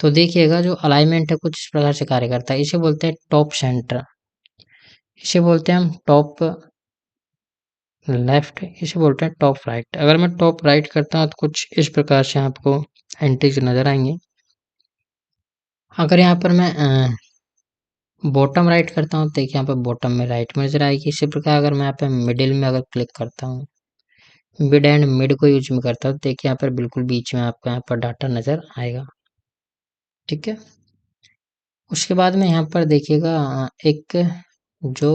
तो देखिएगा जो अलाइनमेंट है कुछ इस प्रकार से कार्य करता है। इसे बोलते हैं टॉप सेंटर, इसे बोलते हैं हम टॉप लेफ्ट, इसे बोलते हैं टॉप राइट। अगर मैं टॉप राइट करता हूँ तो कुछ इस प्रकार से आपको एंट्रीज नजर आएंगी। अगर यहाँ पर मैं बॉटम राइट करता हूँ तो देखिए यहाँ पर बॉटम में राइट में नजर आएगी। इसी प्रकार अगर मैं यहाँ पे मिडिल में अगर क्लिक करता हूँ, मिड एंड मिड को यूज में करता हूँ, तो देखिए यहाँ पर बिल्कुल बीच में आपको यहाँ पर डाटा नजर आएगा। ठीक है, उसके बाद में यहाँ पर देखिएगा एक जो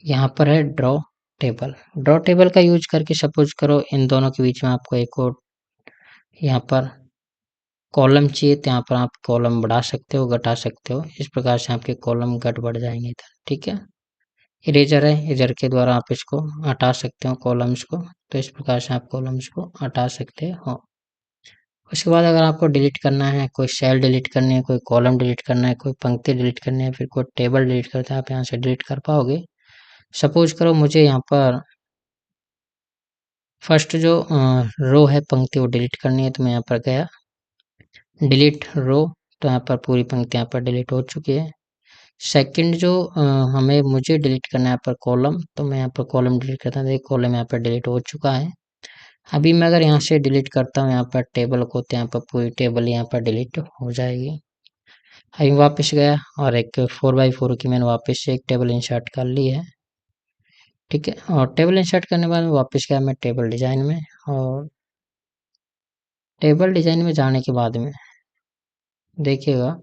यहाँ पर है ड्रॉ टेबल। ड्रॉ टेबल का यूज करके सपोज करो इन दोनों के बीच में आपको एक और यहाँ पर कॉलम चाहिए, तो यहाँ पर आप कॉलम बढ़ा सकते हो, घटा सकते हो। इस प्रकार से आपके कॉलम घट बढ़ जाएंगे इधर। ठीक है, इरेजर है, इरेजर के द्वारा आप इसको हटा सकते हो कॉलम्स को। तो इस प्रकार से आप कॉलम्स को हटा सकते हो। उसके बाद अगर आपको डिलीट करना है, कोई सेल डिलीट करनी है, कोई कॉलम डिलीट करना है, कोई पंक्ति डिलीट करनी है, फिर कोई टेबल डिलीट करता है, आप यहाँ से डिलीट कर पाओगे। सपोज करो मुझे यहाँ पर फर्स्ट जो रो है पंक्ति वो डिलीट करनी है, तो मैं यहाँ पर गया डिलीट रो, तो यहाँ पर पूरी पंक्ति यहाँ पर डिलीट हो चुकी है। सेकंड जो हमें मुझे डिलीट करना है यहाँ पर कॉलम, तो मैं यहाँ पर कॉलम डिलीट करता हूँ, कॉलम यहाँ पर डिलीट हो चुका है। अभी मैं अगर यहाँ से डिलीट करता हूँ यहाँ पर टेबल को, तो यहाँ पर पूरी टेबल यहाँ पर डिलीट हो जाएगी। अभी वापस गया और एक 4x4 की मैंने वापस से एक टेबल इंसर्ट कर ली है। ठीक है, और टेबल इंसर्ट करने के बाद वापस गया मैं टेबल डिजाइन में, और टेबल डिजाइन में जाने के बाद में देखिएगा,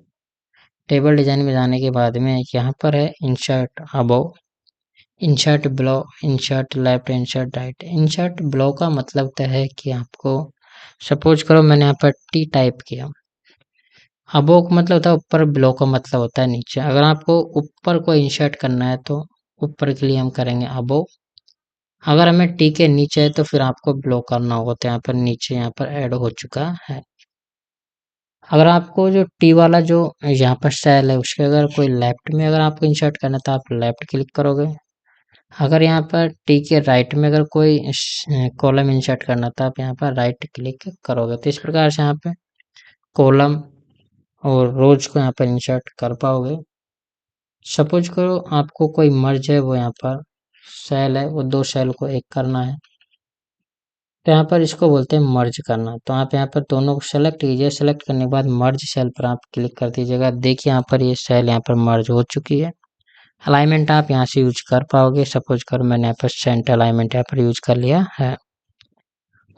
टेबल डिजाइन में जाने के बाद में यहाँ पर है insert above, insert below, insert left, insert right. Insert below का मतलब तो है कि आपको सपोज करो मैंने यहाँ पर टी टाइप किया, अबो का मतलब होता है ऊपर, बिलो का मतलब होता है नीचे। अगर आपको ऊपर को इंसर्ट करना है तो ऊपर के लिए हम करेंगे अबो। अगर हमें टी के नीचे है तो फिर आपको बिलो करना होगा, तो यहाँ पर नीचे यहाँ पर ऐड हो चुका है। अगर आपको जो टी वाला जो यहाँ पर सेल है उसके अगर कोई लेफ्ट में अगर आपको इंसर्ट करना है तो आप लेफ्ट क्लिक करोगे। अगर यहाँ पर टी के राइट में अगर कोई कॉलम इंसर्ट करना तो आप यहाँ पर राइट क्लिक करोगे। तो इस प्रकार से यहाँ पे कॉलम और रोज को यहाँ पर इंसर्ट कर पाओगे। सपोज करो आपको कोई मर्ज है, वो यहाँ पर सेल है, वो दो सेल को एक करना है, तो यहाँ पर इसको बोलते हैं मर्ज करना। तो आप यहाँ पर दोनों को सेलेक्ट कीजिए, सेलेक्ट करने के बाद मर्ज सेल पर आप क्लिक कर दीजिएगा। देखिए यहाँ पर ये सेल यहाँ पर मर्ज हो चुकी है। अलाइनमेंट आप यहाँ से यूज कर पाओगे। सपोज कर मैंने यहाँ पर सेंटर अलाइनमेंट यहाँ पर यूज कर लिया है।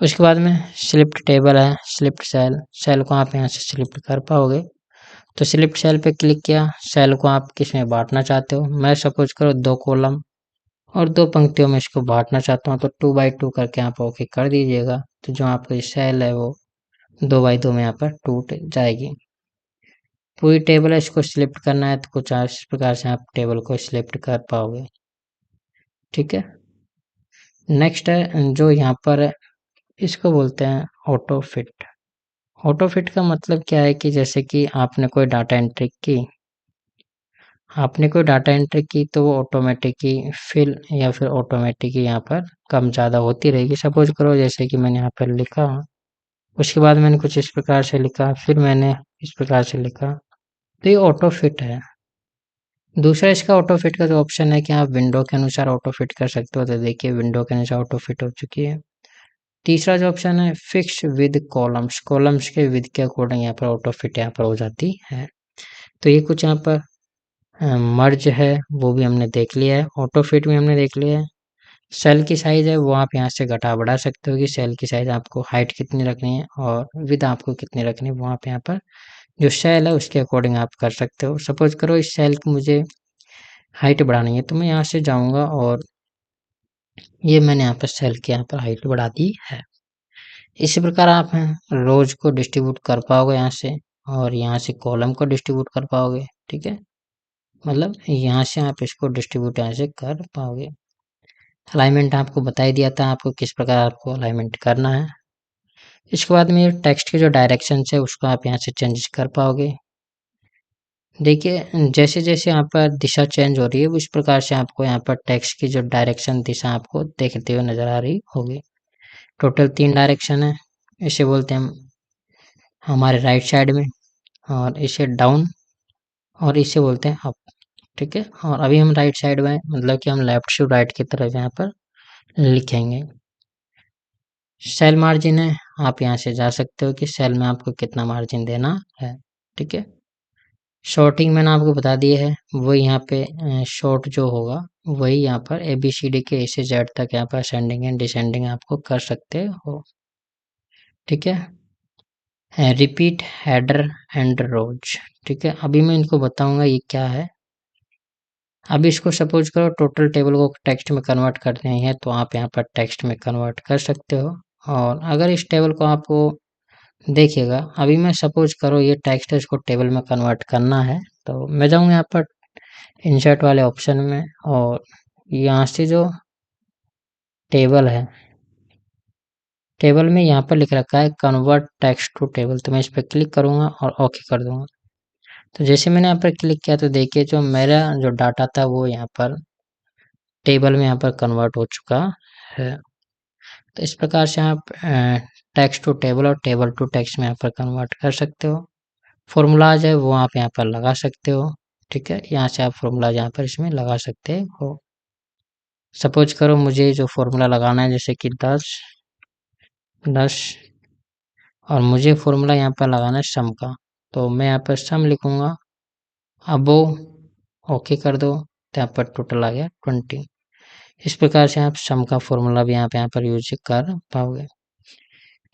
उसके बाद में स्लिप्ट टेबल है, स्लिप्ट सेल, सेल को आप यहाँ से स्लिप्ट कर पाओगे। तो स्लिप्ट सेल पे क्लिक किया, सेल को आप किस में बांटना चाहते हो, मैं सपोज करो दो कॉलम और दो पंक्तियों में इसको बांटना चाहता हूँ, तो 2x2 करके आप ओके कर दीजिएगा। तो जो आपकी सेल है वो 2x2 में यहाँ पर टूट जाएगी। पूरी टेबल है, इसको सिलेक्ट करना है तो कुछ इस प्रकार से आप टेबल को सिलेक्ट कर पाओगे। ठीक है, नेक्स्ट है जो यहाँ पर है, इसको बोलते हैं ऑटो फिट। ऑटो फिट का मतलब क्या है कि जैसे कि आपने कोई डाटा एंट्री की तो वो ऑटोमेटिक ही फिल या फिर ऑटोमेटिक ही यहाँ पर कम ज़्यादा होती रहेगी। सपोज करो जैसे कि मैंने यहाँ पर लिखा, उसके बाद मैंने कुछ इस प्रकार से लिखा, फिर मैंने इस प्रकार से लिखा, तो ये ऑटो फिट है। दूसरा इसका ऑटो फिट का जो ऑप्शन है कि आप विंडो के अनुसार ऑटो फिट कर सकते हो, तो देखिए विंडो के अनुसार ऑटो फिट हो चुकी है। तीसरा जो ऑप्शन है फिक्स विद कॉलम्स, कॉलम्स के विद के अकॉर्डिंग यहाँ पर ऑटो फिट यहाँ पर हो जाती है। तो ये कुछ यहाँ पर मर्ज है वो भी हमने देख लिया है, ऑटो फिट भी हमने देख लिया है। सेल की साइज है वो आप यहाँ से घटा बढ़ा सकते हो कि सेल की साइज आपको हाइट कितनी रखनी है और विद आपको कितनी रखनी है, वो आप यहाँ पर जो सेल है उसके अकॉर्डिंग आप कर सकते हो। सपोज करो इस सेल की मुझे हाइट बढ़ानी है, तो मैं यहाँ से जाऊँगा और ये मैंने यहाँ पर सेल की यहाँ पर हाइट बढ़ा दी है। इसी प्रकार आप रोज को डिस्ट्रीब्यूट कर पाओगे यहाँ से, और यहाँ से कॉलम को डिस्ट्रीब्यूट कर पाओगे। ठीक है, मतलब यहाँ से आप इसको डिस्ट्रीब्यूट यहाँ से कर पाओगे। अलाइनमेंट आपको बता ही दिया था आपको किस प्रकार आपको अलाइनमेंट करना है। इसके बाद में टेक्स्ट के जो डायरेक्शन है उसको आप यहाँ से चेंज कर पाओगे। देखिए जैसे जैसे यहाँ पर दिशा चेंज हो रही है उस प्रकार से आपको यहाँ पर टेक्स्ट की जो डायरेक्शन दिशा आपको देखते हुए नजर आ रही होगी। टोटल 3 डायरेक्शन है, इसे बोलते हैं हम हमारे राइट साइड में, और इसे डाउन और इसे बोलते हैं अप। ठीक है, और अभी हम राइट साइड में मतलब कि हम लेफ्ट से राइट की तरफ यहाँ पर लिखेंगे। सेल मार्जिन है, आप यहाँ से जा सकते हो कि सेल में आपको कितना मार्जिन देना है। ठीक है, शॉर्टिंग मैंने आपको बता दिया है, वो यहाँ पे शॉर्ट जो होगा वही यहाँ पर ABCD के A से Z तक यहाँ पर असेंडिंग एंड डिसेंडिंग आपको कर सकते हो। ठीक है, रिपीट हेडर एंड रोज। ठीक है, अभी मैं इनको बताऊंगा ये क्या है। अभी इसको सपोज करो टोटल टेबल को टेक्स्ट में कन्वर्ट करते हैं तो आप यहाँ पर टेक्स्ट में कन्वर्ट कर सकते हो। और अगर इस टेबल को आपको देखिएगा, अभी मैं सपोज करो ये टेक्स्ट है, इसको टेबल में कन्वर्ट करना है तो मैं जाऊँगा यहाँ पर इंसर्ट वाले ऑप्शन में, और यहाँ से जो टेबल है, टेबल में यहाँ पर लिख रखा है कन्वर्ट टेक्स्ट टू टेबल, तो मैं इस पर क्लिक करूँगा और ओके कर दूंगा। तो जैसे मैंने यहाँ पर क्लिक किया तो देखिए जो मेरा जो डाटा था वो यहाँ पर टेबल में यहाँ पर कन्वर्ट हो चुका है। तो इस प्रकार से आप टेक्स्ट टू टेबल और टेबल टू टेक्स्ट में यहाँ पर कन्वर्ट कर सकते हो। फॉर्मूलाज है वो आप यहाँ पर लगा सकते हो। ठीक है, यहाँ से आप फॉर्मूलाज यहाँ पर इसमें लगा सकते हो। सपोज करो मुझे जो फॉर्मूला लगाना है जैसे कि 10 और मुझे फॉर्मूला यहाँ पर लगाना है सम का, तो मैं यहाँ पर सम लिखूंगा। अब ओके कर दो तो यहाँ पर टोटल आ गया 20। इस प्रकार से आप सम का फॉर्मूला भी यहाँ पर यूज कर पाओगे।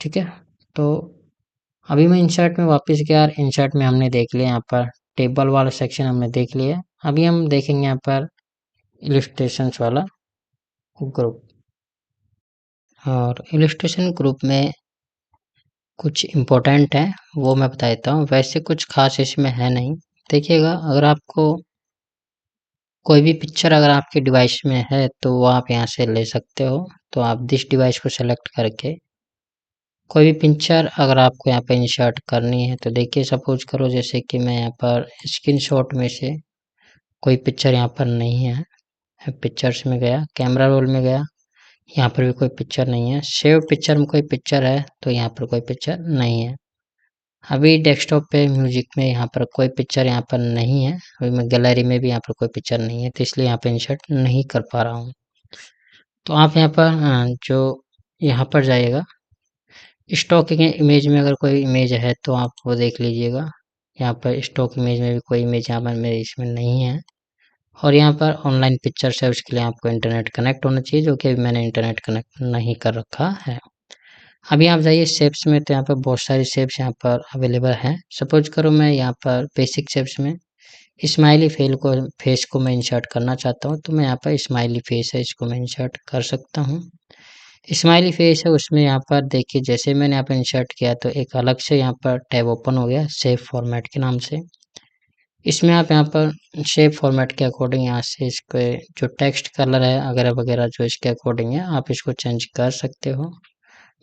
ठीक है, तो अभी मैं इंसर्ट में वापस गया, इंसर्ट में हमने देख लिया यहाँ पर टेबल वाला सेक्शन हमने देख लिया। अभी हम देखेंगे यहाँ पर इलिस्ट्रेशंस वाला ग्रुप, और इलिस्ट्रेशन ग्रुप में कुछ इम्पोर्टेंट है वो मैं बता देता हूँ, वैसे कुछ खास इसमें है नहीं। देखिएगा, अगर आपको कोई भी पिक्चर अगर आपके डिवाइस में है तो वो आप यहाँ से ले सकते हो। तो आप दिस डिवाइस को सेलेक्ट करके कोई भी पिक्चर अगर आपको यहाँ पे इंसर्ट करनी है तो देखिए सपोज करो जैसे कि मैं यहाँ पर स्क्रीनशॉट में से कोई पिक्चर यहाँ पर नहीं है, पिक्चर्स में गया, कैमरा रोल में गया, यहाँ पर भी कोई पिक्चर नहीं है, सेव पिक्चर में कोई पिक्चर है तो यहाँ पर कोई पिक्चर नहीं है। अभी डेस्कटॉप पे म्यूजिक में यहाँ पर कोई पिक्चर यहाँ पर नहीं है, अभी मैं गैलरी में भी यहाँ पर कोई पिक्चर नहीं है, तो इसलिए यहाँ पे इंसर्ट नहीं कर पा रहा हूँ। तो आप यहाँ पर जो यहाँ पर जाइएगा स्टॉक इमेज में अगर कोई इमेज है तो आप वो देख लीजिएगा। यहाँ पर स्टॉक इमेज में भी कोई इमेज यहाँ पर मेरे इसमें नहीं है। और यहाँ पर ऑनलाइन पिक्चर्स है, उसके लिए आपको इंटरनेट कनेक्ट होना चाहिए, जो कि अभी मैंने इंटरनेट कनेक्ट नहीं कर रखा है। अभी आप जाइए शेप्स में, तो यहाँ पर बहुत सारी शेप्स यहाँ पर अवेलेबल हैं। सपोज करो मैं यहाँ पर बेसिक शेप्स में स्माइली फेस को मैं इंसर्ट करना चाहता हूँ, तो मैं यहाँ पर स्माइली फेस है इसको मैं इंसर्ट कर सकता हूँ। स्माइली फेस है उसमें यहाँ पर देखिए जैसे मैंने यहाँ पर इंसर्ट किया तो एक अलग से यहाँ पर टैब ओपन हो गया शेप फॉर्मेट के नाम से। इसमें आप यहाँ पर शेप फॉर्मेट के अकॉर्डिंग यहाँ से इसके जो टेक्स्ट कलर है वगैरह वगैरह जो इसके अकॉर्डिंग है आप इसको चेंज कर सकते हो।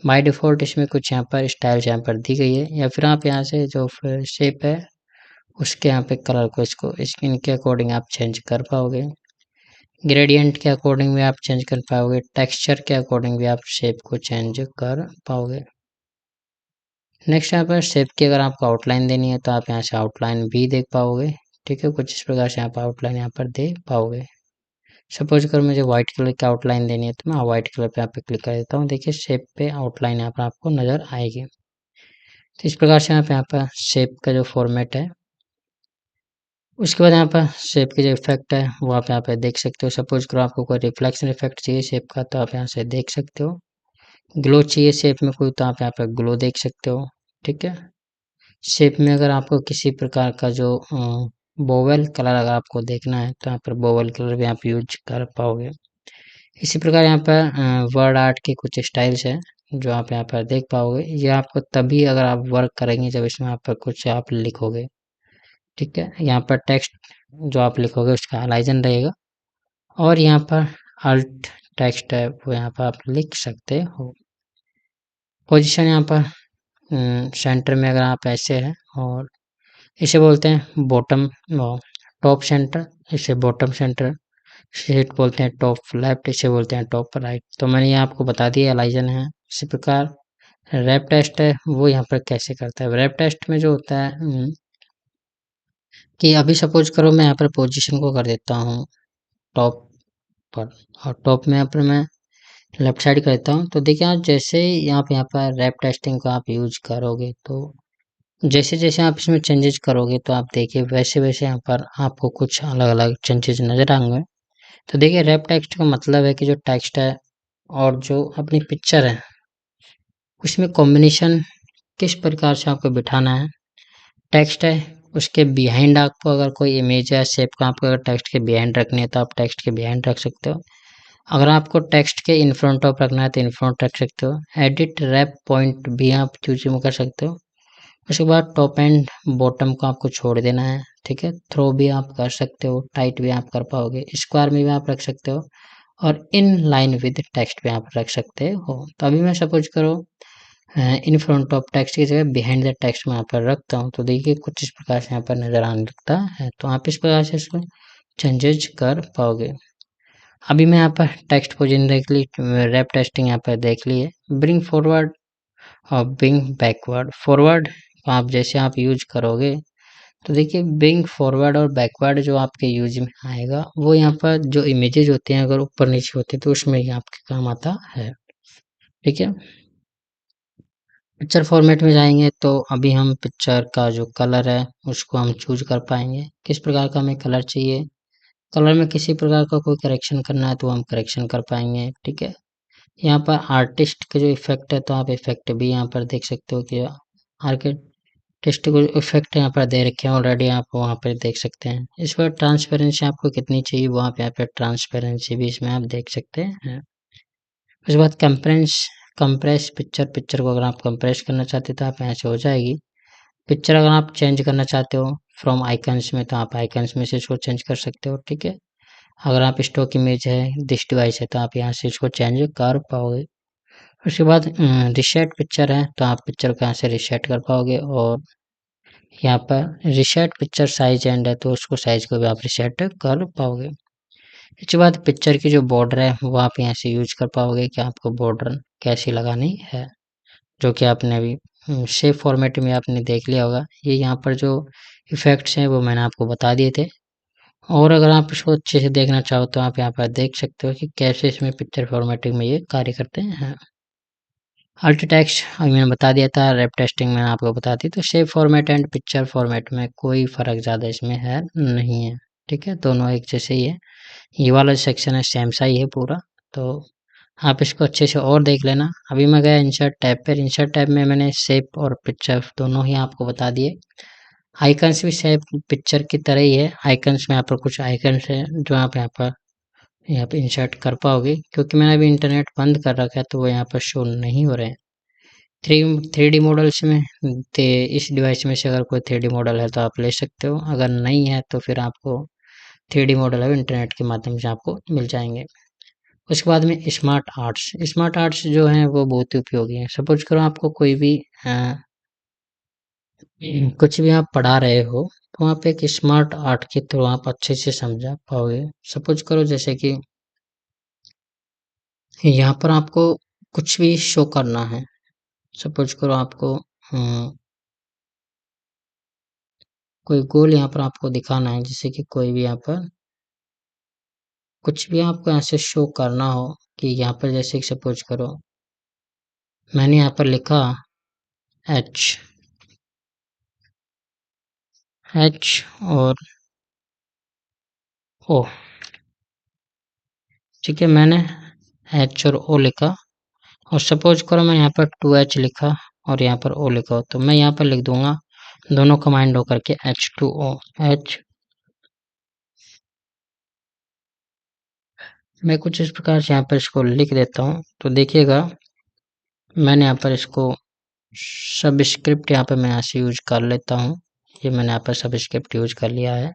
बाय डिफ़ॉल्ट इसमें कुछ यहाँ पर स्टाइल्स यहाँ पर दी गई है, या फिर आप यहाँ से जो शेप है उसके यहाँ पे कलर को इसको स्किन के अकॉर्डिंग आप चेंज कर पाओगे। ग्रेडियंट के अकॉर्डिंग भी आप चेंज कर पाओगे, टेक्सचर के अकॉर्डिंग भी आप शेप को चेंज कर पाओगे। नेक्स्ट यहाँ पर शेप की अगर आपको आउटलाइन देनी है तो आप यहाँ से आउटलाइन भी देख पाओगे। ठीक है, कुछ इस प्रकार से आप आउटलाइन यहाँ पर दे पाओगे। सपोज अगर मुझे व्हाइट कलर की आउटलाइन देनी है तो मैं व्हाइट कलर पे यहाँ पे क्लिक कर देता हूँ। देखिए शेप पे आउटलाइन यहाँ पर आपको नजर आएगी। तो इस प्रकार से आप यहाँ पर शेप का जो फॉर्मेट है, उसके बाद यहाँ पर शेप के जो इफेक्ट है वो आप यहाँ पे देख सकते हो। सपोज करो आपको कोई रिफ्लेक्शन इफेक्ट चाहिए शेप का तो आप यहाँ से देख सकते हो। ग्लो चाहिए शेप में कोई तो आप यहाँ पे ग्लो देख सकते हो। ठीक है, शेप में अगर आपको किसी प्रकार का जो बोवेल कलर अगर आपको देखना है तो यहाँ पर बोवेल कलर भी आप यूज कर पाओगे। इसी प्रकार यहाँ पर वर्ड आर्ट के कुछ स्टाइल्स हैं जो आप यहाँ पर देख पाओगे। ये आपको तभी अगर आप वर्क करेंगे जब इसमें आप पर कुछ आप लिखोगे। ठीक है, यहाँ पर टेक्स्ट जो आप लिखोगे उसका हाइलाइजन रहेगा, और यहाँ पर अल्ट टेक्स्ट है वो यहाँ पर आप लिख सकते हो। पोजीशन यहाँ पर सेंटर में अगर आप ऐसे है, और इसे बोलते हैं बॉटम टॉप सेंटर, इसे बॉटम सेंटर, शीट बोलते हैं टॉप लेफ्ट, इसे बोलते हैं टॉप राइट। तो मैंने ये आपको बता दिया अलाइजन है। इसी प्रकार रैप टेस्ट है वो यहाँ पर कैसे करता है। रैप टेस्ट में जो होता है कि अभी सपोज करो मैं यहाँ पर पोजीशन को कर देता हूँ टॉप पर, और टॉप में यहाँ पर मैं लेफ्ट साइड कर देता हूँ। तो देखिए आप जैसे ही यहाँ पर रैप टेस्टिंग को आप यूज करोगे, तो जैसे जैसे आप इसमें चेंजेस करोगे तो आप देखिए वैसे वैसे यहाँ पर आपको कुछ अलग अलग चेंजेस नजर आएंगे। तो देखिए रैप टेक्स्ट का मतलब है कि जो टेक्स्ट है और जो अपनी पिक्चर है उसमें कॉम्बिनेशन किस प्रकार से आपको बिठाना है। टेक्स्ट है, उसके बिहाइंड आपको अगर कोई इमेज या शेप का आपको अगर टेक्स्ट के बिहाइंड रखनी है तो आप टेक्स्ट के बिहाइंड रख सकते हो। अगर आपको टेक्स्ट के इन फ्रंट ऑफ रखना है तो इन फ्रंट रख सकते हो। एडिट रैप पॉइंट भी आप चूज कर सकते हो। उसके बाद टॉप एंड बॉटम को आपको छोड़ देना है, ठीक है। थ्रो भी आप कर सकते हो, टाइट भी आप कर पाओगे, स्क्वायर में भी आप रख सकते हो, और इन लाइन विद टेक्स्ट भी आप रख सकते हो। तो अभी मैं सपोज करो इन फ्रंट ऑफ टेक्स्ट की जगह बिहाइंड द टेक्स्ट में यहाँ पर रखता हूँ, तो देखिए कुछ इस प्रकार से यहाँ पर नजर आने लगता है। तो आप इस प्रकार से इसमें चेंजेस कर पाओगे। अभी मैं यहाँ पर टेक्स्ट पोजीशन देख ली, रैप टेस्टिंग यहाँ पर देख ली है। ब्रिंग फॉरवर्ड और ब्रिंग बैकवर्ड। फॉरवर्ड आप जैसे आप यूज करोगे तो देखिए ब्रिंग फॉरवर्ड और बैकवर्ड जो आपके यूज में आएगा वो यहाँ पर जो इमेजेस होते हैं अगर ऊपर नीचे होते हैं तो उसमें ही आपके काम आता है, ठीक है। पिक्चर फॉर्मेट में जाएंगे तो अभी हम पिक्चर का जो कलर है उसको हम चूज कर पाएंगे, किस प्रकार का हमें कलर चाहिए। कलर में किसी प्रकार का कोई करेक्शन करना है तो हम करेक्शन कर पाएंगे, ठीक है। यहाँ पर आर्टिस्ट का जो इफेक्ट है तो आप इफेक्ट भी यहाँ पर देख सकते हो कि आर्टिस्ट को इफेक्ट यहाँ पर दे रखे हैं ऑलरेडी, आप वहाँ पर देख सकते हैं। इस पर ट्रांसपेरेंसी आपको कितनी चाहिए वो आप यहाँ पर ट्रांसपेरेंसी भी इसमें आप देख सकते हैं। उसके बाद कंप्रेस पिक्चर। पिक्चर को अगर आप कंप्रेस करना चाहते हो तो आप यहाँ से हो जाएगी। पिक्चर अगर आप चेंज करना चाहते हो फ्रॉम आइकन्स में तो आप आइकन्स में से इसको चेंज कर सकते हो, ठीक है। अगर आप स्टॉक इमेज है दिस डिवाइस है तो आप यहाँ से इसको चेंज कर पाओगे। उसके बाद रिसेट पिक्चर है तो आप पिक्चर को यहाँ से रिसेट कर पाओगे, और यहाँ पर रिसेट पिक्चर साइज एंड है तो उसको साइज को भी आप रिसेट कर पाओगे। इसके बाद पिक्चर की जो बॉर्डर है वो आप यहाँ से यूज कर पाओगे कि आपको बॉर्डर कैसी लगानी है, जो कि आपने अभी शेप फॉर्मेट में आपने देख लिया होगा। ये यहाँ पर जो इफेक्ट्स हैं वो मैंने आपको बता दिए थे, और अगर आप इसको अच्छे से देखना चाहो तो आप यहाँ पर देख सकते हो कि कैसे इसमें पिक्चर फॉर्मेटिंग में ये कार्य करते हैं। अल्ट टेक्स्ट अभी मैंने बता दिया था, रैप टेस्टिंग में आपको बता दी। तो shape format and picture format में कोई फ़र्क ज़्यादा इसमें है नहीं है, ठीक है, दोनों एक जैसे ही है। ये वाला सेक्शन है सेम सा ही है पूरा, तो आप इसको अच्छे से और देख लेना। अभी मैं गया इंसर्ट टैब पर। इंसर्ट टैब में मैंने शेप और पिक्चर दोनों ही आपको बता दिए। आइकन्स भी शेप पिक्चर की तरह ही है। आइकन्स में यहाँ पर कुछ आइकन्स है जो आप यहाँ पे इंसर्ट कर पाओगे, क्योंकि मैंने अभी इंटरनेट बंद कर रखा है तो वो यहाँ पर शो नहीं हो रहे हैं। थ्री डी मॉडल्स में इस डिवाइस में से अगर कोई थ्री डी मॉडल है तो आप ले सकते हो, अगर नहीं है तो फिर आपको थ्री डी मॉडल है इंटरनेट के माध्यम से आपको मिल जाएंगे। उसके बाद में स्मार्ट आर्ट्स जो हैं वो बहुत ही उपयोगी हैं। सपोज करो आपको कोई भी कुछ भी आप पढ़ा रहे हो तो आप एक स्मार्ट आर्ट के थ्रू आप अच्छे से समझा पाओगे। सपोज करो जैसे कि यहाँ पर आपको कुछ भी शो करना है। सपोज करो आपको कोई गोल यहाँ पर आपको दिखाना है, जैसे कि कोई भी यहाँ पर कुछ भी आपको यहाँ से शो करना हो कि यहाँ पर जैसे कि सपोज करो मैंने यहाँ पर लिखा एच और ओ, ठीक है, मैंने एच और ओ लिखा, और सपोज करो मैं यहाँ पर 2H लिखा और यहाँ पर ओ लिखा हो, तो मैं यहाँ पर लिख दूंगा दोनों कमांड होकर के H2O। मैं कुछ इस प्रकार से यहाँ पर इसको लिख देता हूँ, तो देखिएगा मैंने यहाँ पर इसको सबस्क्रिप्ट यहाँ पर मैं यहाँ से यूज कर लेता हूँ। ये मैंने यहाँ पर सबस्क्रिप्ट यूज कर लिया है।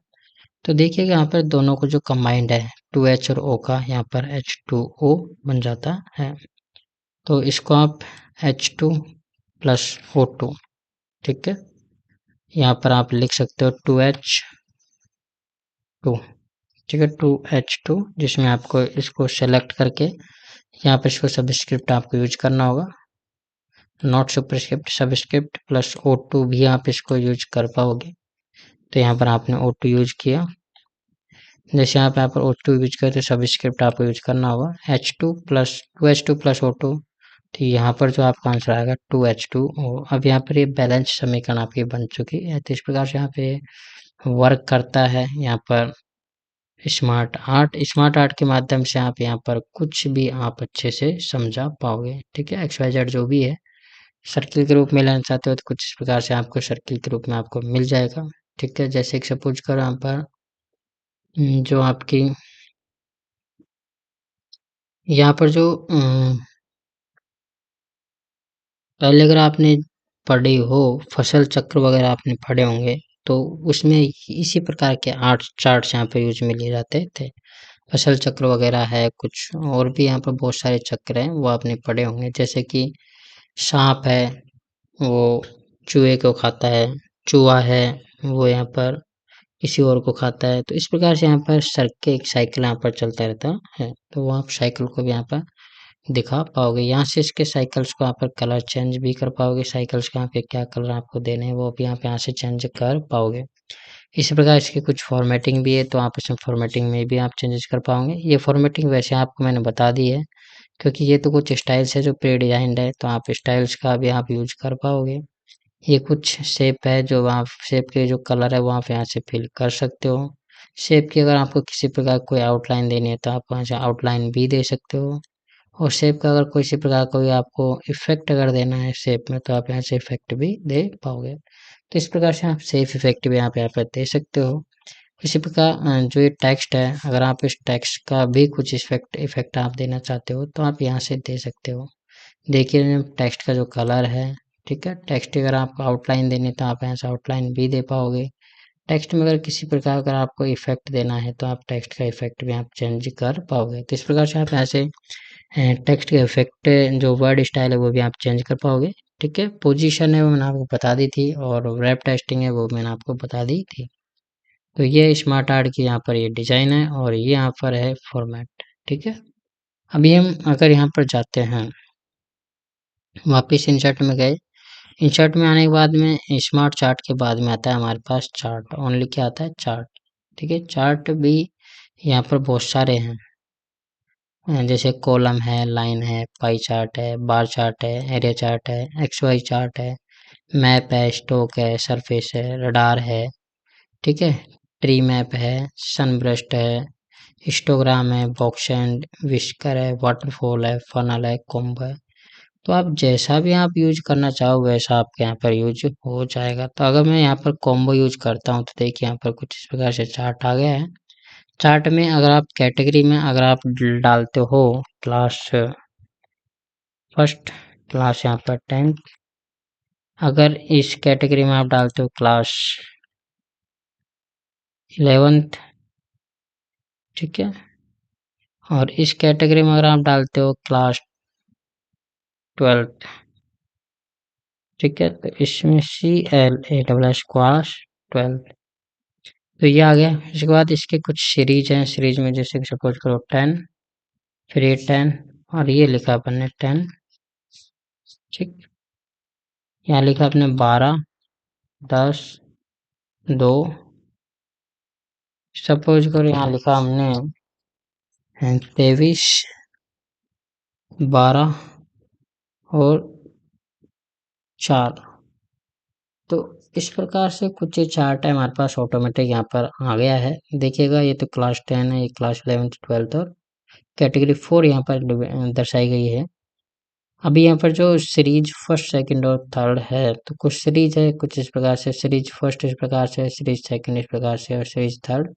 तो देखिएगा यहाँ पर दोनों को जो कंबाइंड है 2H और O का यहाँ पर H2O बन जाता है। तो इसको आप H2 प्लस O2, ठीक है, यहाँ पर आप लिख सकते हो 2H2, ठीक है, 2H2, जिसमें आपको इसको सेलेक्ट करके यहाँ पर इसको सबस्क्रिप्ट आपको यूज करना होगा। Not superscript subscript plus O2 भी आप इसको यूज कर पाओगे। तो यहाँ पर आपने O2 यूज किया। जैसे यहाँ पर O2 यूज करें तो सब स्क्रिप्ट आपको यूज करना होगा। H2 plus 2H2 plus O2, तो यहाँ पर जो आपका आंसर आएगा 2H2। अब यहाँ पर ये बैलेंस समीकरण आपकी बन चुकी है। तो इस प्रकार से यहाँ पे वर्क करता है यहाँ पर स्मार्ट आर्ट के माध्यम से आप यहाँ पर कुछ भी आप अच्छे से समझा पाओगे। ठीक है, XYZ जो भी है सर्किल के रूप में लेना चाहते हो तो कुछ इस प्रकार से आपको सर्किल के रूप में आपको मिल जाएगा। ठीक है, जैसे कि सपोज करो यहाँ पर जो आपकी यहाँ पर जो पहले अगर आपने पढ़ी हो फसल चक्र वगैरह आपने पढ़े होंगे तो उसमें इसी प्रकार के आर्ट चार्ट्स यहाँ पे यूज में लिए जाते थे। फसल चक्र वगैरह है, कुछ और भी यहाँ पर बहुत सारे चक्र हैं वो आपने पढ़े होंगे। जैसे कि सांप है वो चूहे को खाता है, चूहा है वो यहाँ पर किसी और को खाता है। तो इस प्रकार से यहाँ पर एक साइकिल यहाँ पर चलता रहता है। तो वो आप साइकिल को भी यहाँ पर दिखा पाओगे। यहाँ से इसके साइकिल्स को यहाँ पर कलर चेंज भी कर पाओगे। साइकिल्स के यहाँ पे क्या कलर आपको देने हैं वो भी आप यहाँ से चेंज कर पाओगे। इसी प्रकार इसकी कुछ फॉर्मेटिंग भी है तो आप इसमें फॉर्मेटिंग में भी आप चेंजेस कर पाओगे। ये फॉर्मेटिंग वैसे आपको मैंने बता दी है क्योंकि ये तो कुछ स्टाइल्स है जो प्री डिजाइंड है, तो आप स्टाइल्स का भी आप यूज कर पाओगे। ये कुछ शेप है जो आप शेप के जो कलर है वो आप यहाँ से फिल कर सकते हो। शेप की अगर आपको किसी प्रकार कोई आउटलाइन देनी है तो आप वहाँ से आउटलाइन भी दे सकते हो। और शेप का अगर किसी प्रकार कोई आपको इफेक्ट अगर देना है शेप में तो आप यहाँ से इफेक्ट भी दे पाओगे। तो इस प्रकार से आप सेफ इफेक्ट भी आप यहाँ पर दे सकते हो। इसी प्रकार जो ये टेक्स्ट है अगर आप इस टेक्स्ट का भी कुछ इफेक्ट आप देना चाहते हो तो आप यहाँ से दे सकते हो। देखिए टेक्स्ट का जो कलर है, ठीक है, टेक्स्ट की अगर आपको आउटलाइन देनी है तो आप यहाँ से आउटलाइन भी दे पाओगे। टेक्स्ट में अगर किसी प्रकार का आपको इफेक्ट देना है तो आप टेक्स्ट का इफेक्ट भी आप चेंज कर पाओगे। तो इस प्रकार से आप ऐसे टेक्स्ट के इफेक्ट जो वर्ड स्टाइल है वो भी आप चेंज कर पाओगे। ठीक है, पोजीशन है वो मैंने आपको बता दी थी और रैप टेस्टिंग है वो मैंने आपको बता दी थी। तो ये स्मार्ट आर्ट की यहाँ पर ये डिजाइन है और ये यहाँ पर है फॉर्मेट। ठीक है, अभी हम अगर यहाँ पर जाते हैं वापिस इंसर्ट में गए, इंसर्ट में आने के बाद में स्मार्ट चार्ट के बाद में आता है हमारे पास चार्ट। ओनली क्या आता है? चार्ट। ठीक है, चार्ट भी यहाँ पर बहुत सारे हैं जैसे कॉलम है, लाइन है, पाई चार्ट है, बार चार्ट है, एरिया चार्ट है, XY चार्ट है, मैप है, स्टोक है, सरफेस है, रडार है। ठीक है, ट्री मैप है, सनब्रस्ट है, हिस्टोग्राम है, बॉक्सेंड, विस्कर है, वाटरफॉल है, फनल है, कोम्ब है। तो आप जैसा भी आप यूज करना चाहो वैसा आपके यहाँ पर यूज हो जाएगा। तो अगर मैं यहाँ पर कॉम्बो यूज करता हूँ तो देखिए यहाँ पर कुछ इस प्रकार से चार्ट आ गया है। चार्ट में अगर आप कैटेगरी में अगर आप डालते हो क्लास फर्स्ट, क्लास यहाँ पर 10th, अगर इस कैटेगरी में आप डालते हो क्लास 11th, ठीक है, और इस कैटेगरी में अगर आप डालते हो क्लास 12th, ठीक है, तो इसमें CLASS क्लास 12th, तो ये आ गया। इसके बाद इसके कुछ सीरीज हैं, सीरीज में जैसे सपोज करो 10, फिर ये 10 और ये लिखा अपन ने 10, ठीक, यहाँ लिखा अपने 12, 10, 2, सपोज करो यहाँ लिखा हमने 23, 12 और 4। तो इस प्रकार से कुछ ये चार्ट है हमारे पास ऑटोमेटिक यहाँ पर आ गया है। देखिएगा ये तो क्लास 10 है, ये क्लास 11th 12th और कैटेगरी 4 यहाँ पर दर्शाई गई है। अभी यहाँ पर जो सीरीज फर्स्ट सेकंड और थर्ड है तो कुछ सीरीज है कुछ इस प्रकार से, सीरीज फर्स्ट इस प्रकार से, सीरीज सेकंड इस प्रकार से और सीरीज थर्ड,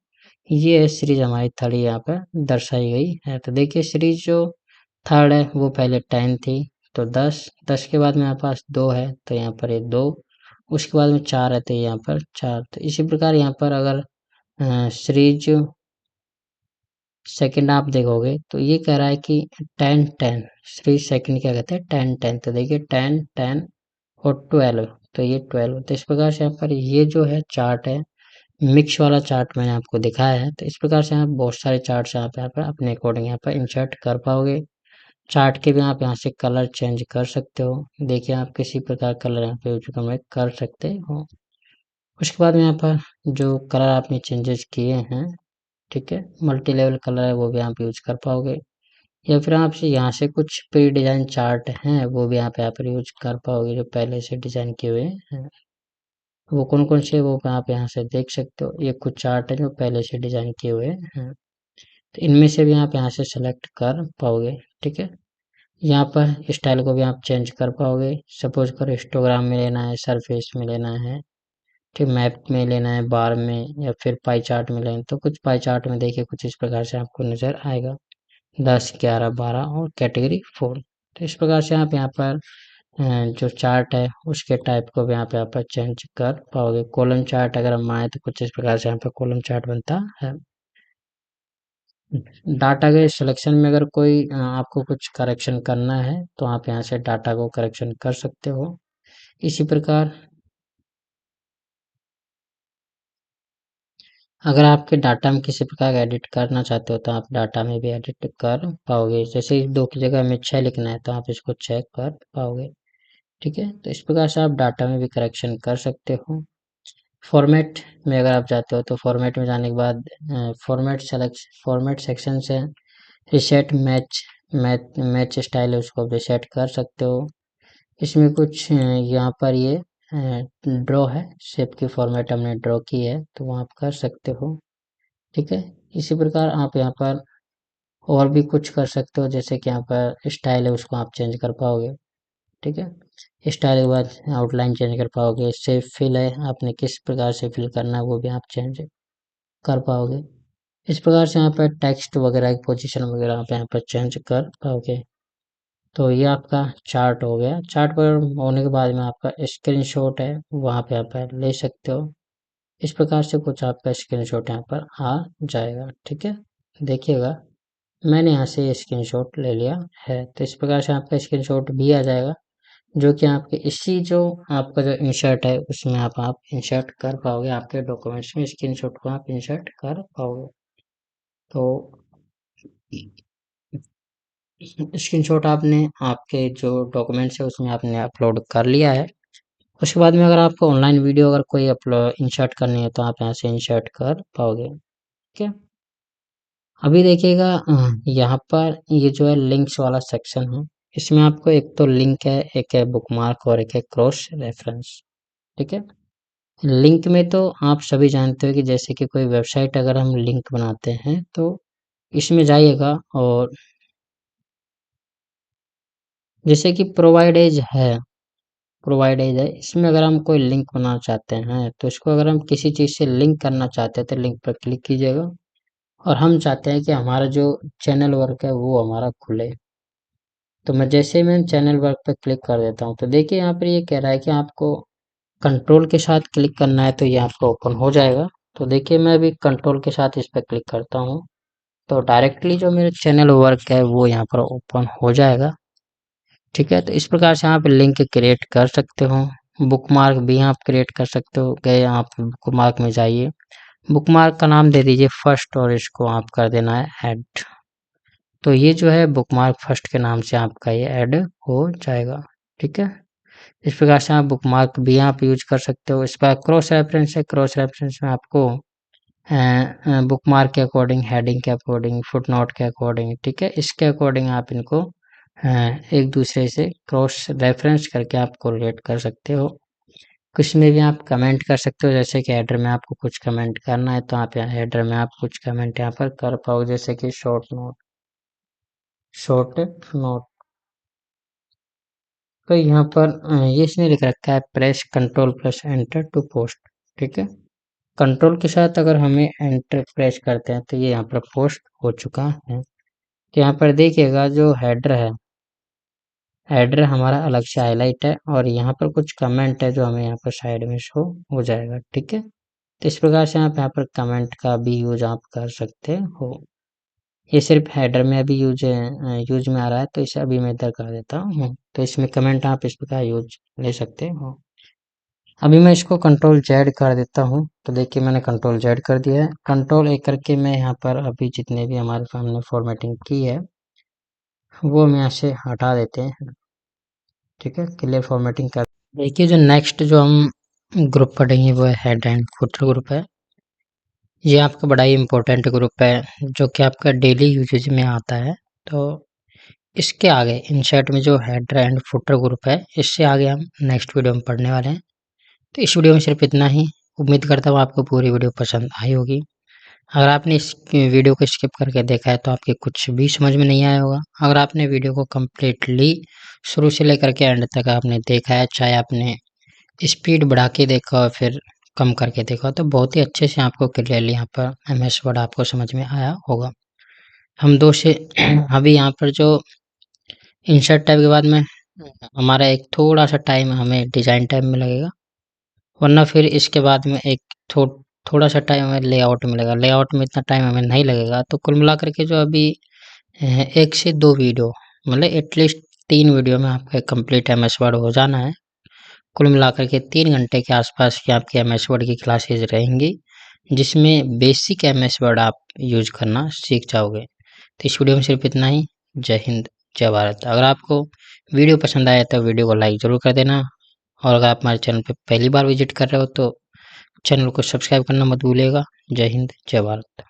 ये सीरीज हमारी थर्ड यहाँ पर दर्शाई गई है। तो देखिए सीरीज जो थर्ड है वो पहले 10 थी तो 10 के बाद मेरे पास 2 है तो यहाँ पर ये 2, उसके बाद में 4 है तो यहाँ पर 4। तो इसी प्रकार यहाँ पर अगर सीरीज सेकंड आप देखोगे तो ये कह रहा है कि 10 10, सीरीज सेकंड क्या कहते हैं 10 10, तो देखिए 10 10 और 12, तो ये 12। तो इस प्रकार से यहाँ पर ये जो है चार्ट है मिक्स वाला चार्ट मैंने आपको दिखाया है। तो इस प्रकार से आप बहुत सारे चार्ट्स यहाँ पर अपने अकॉर्डिंग यहाँ पर इंसर्ट कर पाओगे। चार्ट के भी आप यहाँ से कलर चेंज कर सकते हो। देखिए आप किसी प्रकार कलर यहाँ पे यूज कर सकते हो। उसके बाद में यहाँ पर जो कलर आपने चेंजेस किए हैं, ठीक है, मल्टी लेवल कलर है वो भी आप यूज कर पाओगे, या फिर आपसे यहाँ से कुछ प्री डिजाइन चार्ट हैं वो भी यहाँ पे आप यूज कर पाओगे जो पहले से डिजाइन किए हुए हैं। वो कौन कौन से वो आप यहाँ से देख सकते हो, ये कुछ चार्ट है जो पहले से डिजाइन किए हुए हैं, तो इनमें से भी आप यहाँ से सेलेक्ट कर पाओगे, ठीक है। यहाँ पर स्टाइल को भी आप चेंज कर पाओगे, सपोज करो हिस्टोग्राम में लेना है, सरफेस में लेना है, ठीक, मैप में लेना है, बार में, या फिर पाई चार्ट में लेना है, तो कुछ पाई चार्ट में देखिए कुछ इस प्रकार से आपको नजर आएगा, 10, 11, 12 और कैटेगरी 4। तो इस प्रकार से आप यहाँ पर जो चार्ट है उसके टाइप को भी आप यहाँ पर चेंज कर पाओगे। कॉलम चार्ट अगर हम आए तो कुछ इस प्रकार से यहाँ पर कॉलम चार्ट बनता है। डाटा के सिलेक्शन में अगर कोई आपको कुछ करेक्शन करना है तो आप यहाँ से डाटा को करेक्शन कर सकते हो। इसी प्रकार अगर आपके डाटा में किसी प्रकार का एडिट करना चाहते हो तो आप डाटा में भी एडिट कर पाओगे। जैसे 2 की जगह हमें 6 लिखना है तो आप इसको चेक कर पाओगे, ठीक है। तो इस प्रकार से आप डाटा में भी करेक्शन कर सकते हो। फॉर्मेट में अगर आप जाते हो तो फॉर्मेट में जाने के बाद फॉर्मेट सेक्शन से रिसेट मैच स्टाइल है उसको रिसेट कर सकते हो। इसमें कुछ यहाँ पर ये ड्रॉ है, शेप की फॉर्मेट हमने ड्रॉ की है तो वो आप कर सकते हो, ठीक है। इसी प्रकार आप यहाँ पर और भी कुछ कर सकते हो, जैसे कि यहाँ पर स्टाइल है उसको आप चेंज कर पाओगे, ठीक है। स्टाइल के बाद आउटलाइन चेंज कर पाओगे, शेप फिल है आपने किस प्रकार से फिल करना है वो भी आप चेंज कर पाओगे। इस प्रकार से यहाँ पर टेक्स्ट वगैरह की पोजीशन वगैरह आप यहाँ पर चेंज कर पाओगे। तो ये आपका चार्ट हो गया। चार्ट पर होने के बाद में आपका स्क्रीनशॉट है वहाँ पे आप ले सकते हो। इस प्रकार से कुछ आपका स्क्रीनशॉट यहाँ पर आ जाएगा, ठीक है। देखिएगा मैंने यहाँ से स्क्रीनशॉट ले लिया है, तो इस प्रकार से आपका स्क्रीनशॉट भी आ जाएगा जो कि आपके इसी जो आपका जो इंसर्ट है उसमें आप इंसर्ट कर पाओगे, आपके डॉक्यूमेंट्स में स्क्रीनशॉट को आप इंसर्ट कर पाओगे। तो स्क्रीनशॉट आपने आपके जो डॉक्यूमेंट्स है उसमें आपने अपलोड कर लिया है। उसके बाद में अगर आपको ऑनलाइन वीडियो अगर कोई अपलोड इंसर्ट करनी है तो आप यहाँ से इंसर्ट कर पाओगे, ठीक है। अभी देखिएगा यहाँ पर ये जो है लिंक्स वाला सेक्शन है, इसमें आपको एक तो लिंक है, एक है बुकमार्क और एक है क्रॉस रेफरेंस, ठीक है। लिंक में तो आप सभी जानते हो कि जैसे कि कोई वेबसाइट अगर हम लिंक बनाते हैं तो इसमें जाइएगा और जैसे कि प्रोवाइड एज है, इसमें अगर हम कोई लिंक बनाना चाहते हैं तो इसको अगर हम किसी चीज़ से लिंक करना चाहते हैं तो लिंक पर क्लिक कीजिएगा, और हम चाहते हैं कि हमारा जो चैनल वर्क है वो हमारा खुले, तो मैं जैसे ही मैं चैनल वर्क पर क्लिक कर देता हूँ तो देखिए यहाँ पर ये कह रहा है कि आपको कंट्रोल के साथ क्लिक करना है तो ये आपका ओपन हो जाएगा। तो देखिए मैं अभी कंट्रोल के साथ इस पर क्लिक करता हूँ तो डायरेक्टली जो मेरा चैनल वर्क है वो यहाँ पर ओपन हो जाएगा, ठीक है। तो इस प्रकार से आप लिंक क्रिएट कर सकते हो। बुकमार्क भी आप क्रिएट कर सकते हो, गए आप बुकमार्क में जाइए, बुकमार्क का नाम दे दीजिए फर्स्ट और इसको आप कर देना है ऐड। तो ये जो है बुकमार्क फर्स्ट के नाम से आपका ये ऐड हो जाएगा, ठीक है। इस प्रकार से आप बुकमार्क भी आप यूज कर सकते हो। इस पर क्रॉस रेफरेंस है, क्रॉस रेफरेंस में आपको बुकमार्क के अकॉर्डिंग, हेडिंग के अकॉर्डिंग, फुटनोट के अकॉर्डिंग, ठीक है, इसके अकॉर्डिंग आप इनको एक दूसरे से क्रॉस रेफरेंस करके आप कोरिलेट कर सकते हो। कुछ में भी आप कमेंट कर सकते हो, जैसे कि हेडर में आपको कुछ कमेंट करना है तो आप यहाँ हेडर में आप कुछ कमेंट यहाँ पर कर पाओ, जैसे कि शॉर्ट नोट। तो यहाँ पर ये इसने लिख रखा है press control plus enter to post, ठीक है। कंट्रोल के साथ अगर हमें एंटर प्रेस करते हैं तो ये यहाँ पर पोस्ट हो चुका है। तो यहाँ पर देखिएगा जो हेडर हमारा अलग से हाईलाइट है और यहाँ पर कुछ कमेंट है जो हमें यहाँ पर साइड में शो हो जाएगा, ठीक है। तो इस प्रकार से आप यहाँ पर कमेंट का भी यूज आप कर सकते हो। ये सिर्फ हेडर में अभी यूज में आ रहा है तो इसे अभी मैं इधर कर देता हूँ, तो इसमें कमेंट आप इस प्रकार यूज ले सकते हो। अभी मैं इसको कंट्रोल जेड कर देता हूँ, तो देखिए मैंने कंट्रोल जेड कर दिया है। कंट्रोल ए करके मैं यहाँ पर अभी जितने भी हमारे सामने फॉर्मेटिंग की है वो हम यहाँ से हटा देते हैं, ठीक है। क्लियर फॉर्मेटिंग कर देखिए जो नेक्स्ट जो हम ग्रुप पढ़ेंगे वो हेड एंड फुटर ग्रुप है। ये आपका बड़ा ही इम्पोर्टेंट ग्रुप है जो कि आपका डेली यूजेज में आता है। तो इसके आगे इंसर्ट में जो हेडर एंड फुटर ग्रुप है, इससे आगे हम नेक्स्ट वीडियो में पढ़ने वाले हैं। तो इस वीडियो में सिर्फ इतना ही। उम्मीद करता हूँ आपको पूरी वीडियो पसंद आई होगी। अगर आपने इस वीडियो को स्किप करके देखा है तो आपके कुछ भी समझ में नहीं आया होगा। अगर आपने वीडियो को कम्प्लीटली शुरू से लेकर के एंड तक आपने देखा है, चाहे आपने स्पीड बढ़ा के देखा और फिर कम करके देखा, तो बहुत ही अच्छे से आपको क्लियरली यहाँ पर एमएस वर्ड आपको समझ में आया होगा। हम दो से अभी यहाँ पर जो इंसर्ट टैब के बाद में हमारा एक थोड़ा सा टाइम हमें डिज़ाइन टैब में लगेगा, वरना फिर इसके बाद में एक थोड़ा सा टाइम हमें लेआउट में लगेगा। लेआउट में इतना टाइम हमें नहीं लगेगा। तो कुल मिलाकर के जो अभी 1 से 2 वीडियो, मतलब एटलीस्ट 3 वीडियो में आपका कंप्लीट एमएस वर्ड हो जाना है। कुल मिलाकर के 3 घंटे के आसपास की आपकी एमएस वर्ड की क्लासेज रहेंगी, जिसमें बेसिक एमएस वर्ड आप यूज करना सीख जाओगे। तो इस वीडियो में सिर्फ इतना ही। जय हिंद, जय भारत। अगर आपको वीडियो पसंद आया तो वीडियो को लाइक ज़रूर कर देना, और अगर आप हमारे चैनल पर पहली बार विजिट कर रहे हो तो चैनल को सब्सक्राइब करना मत भूलिएगा। जय हिंद, जय भारत।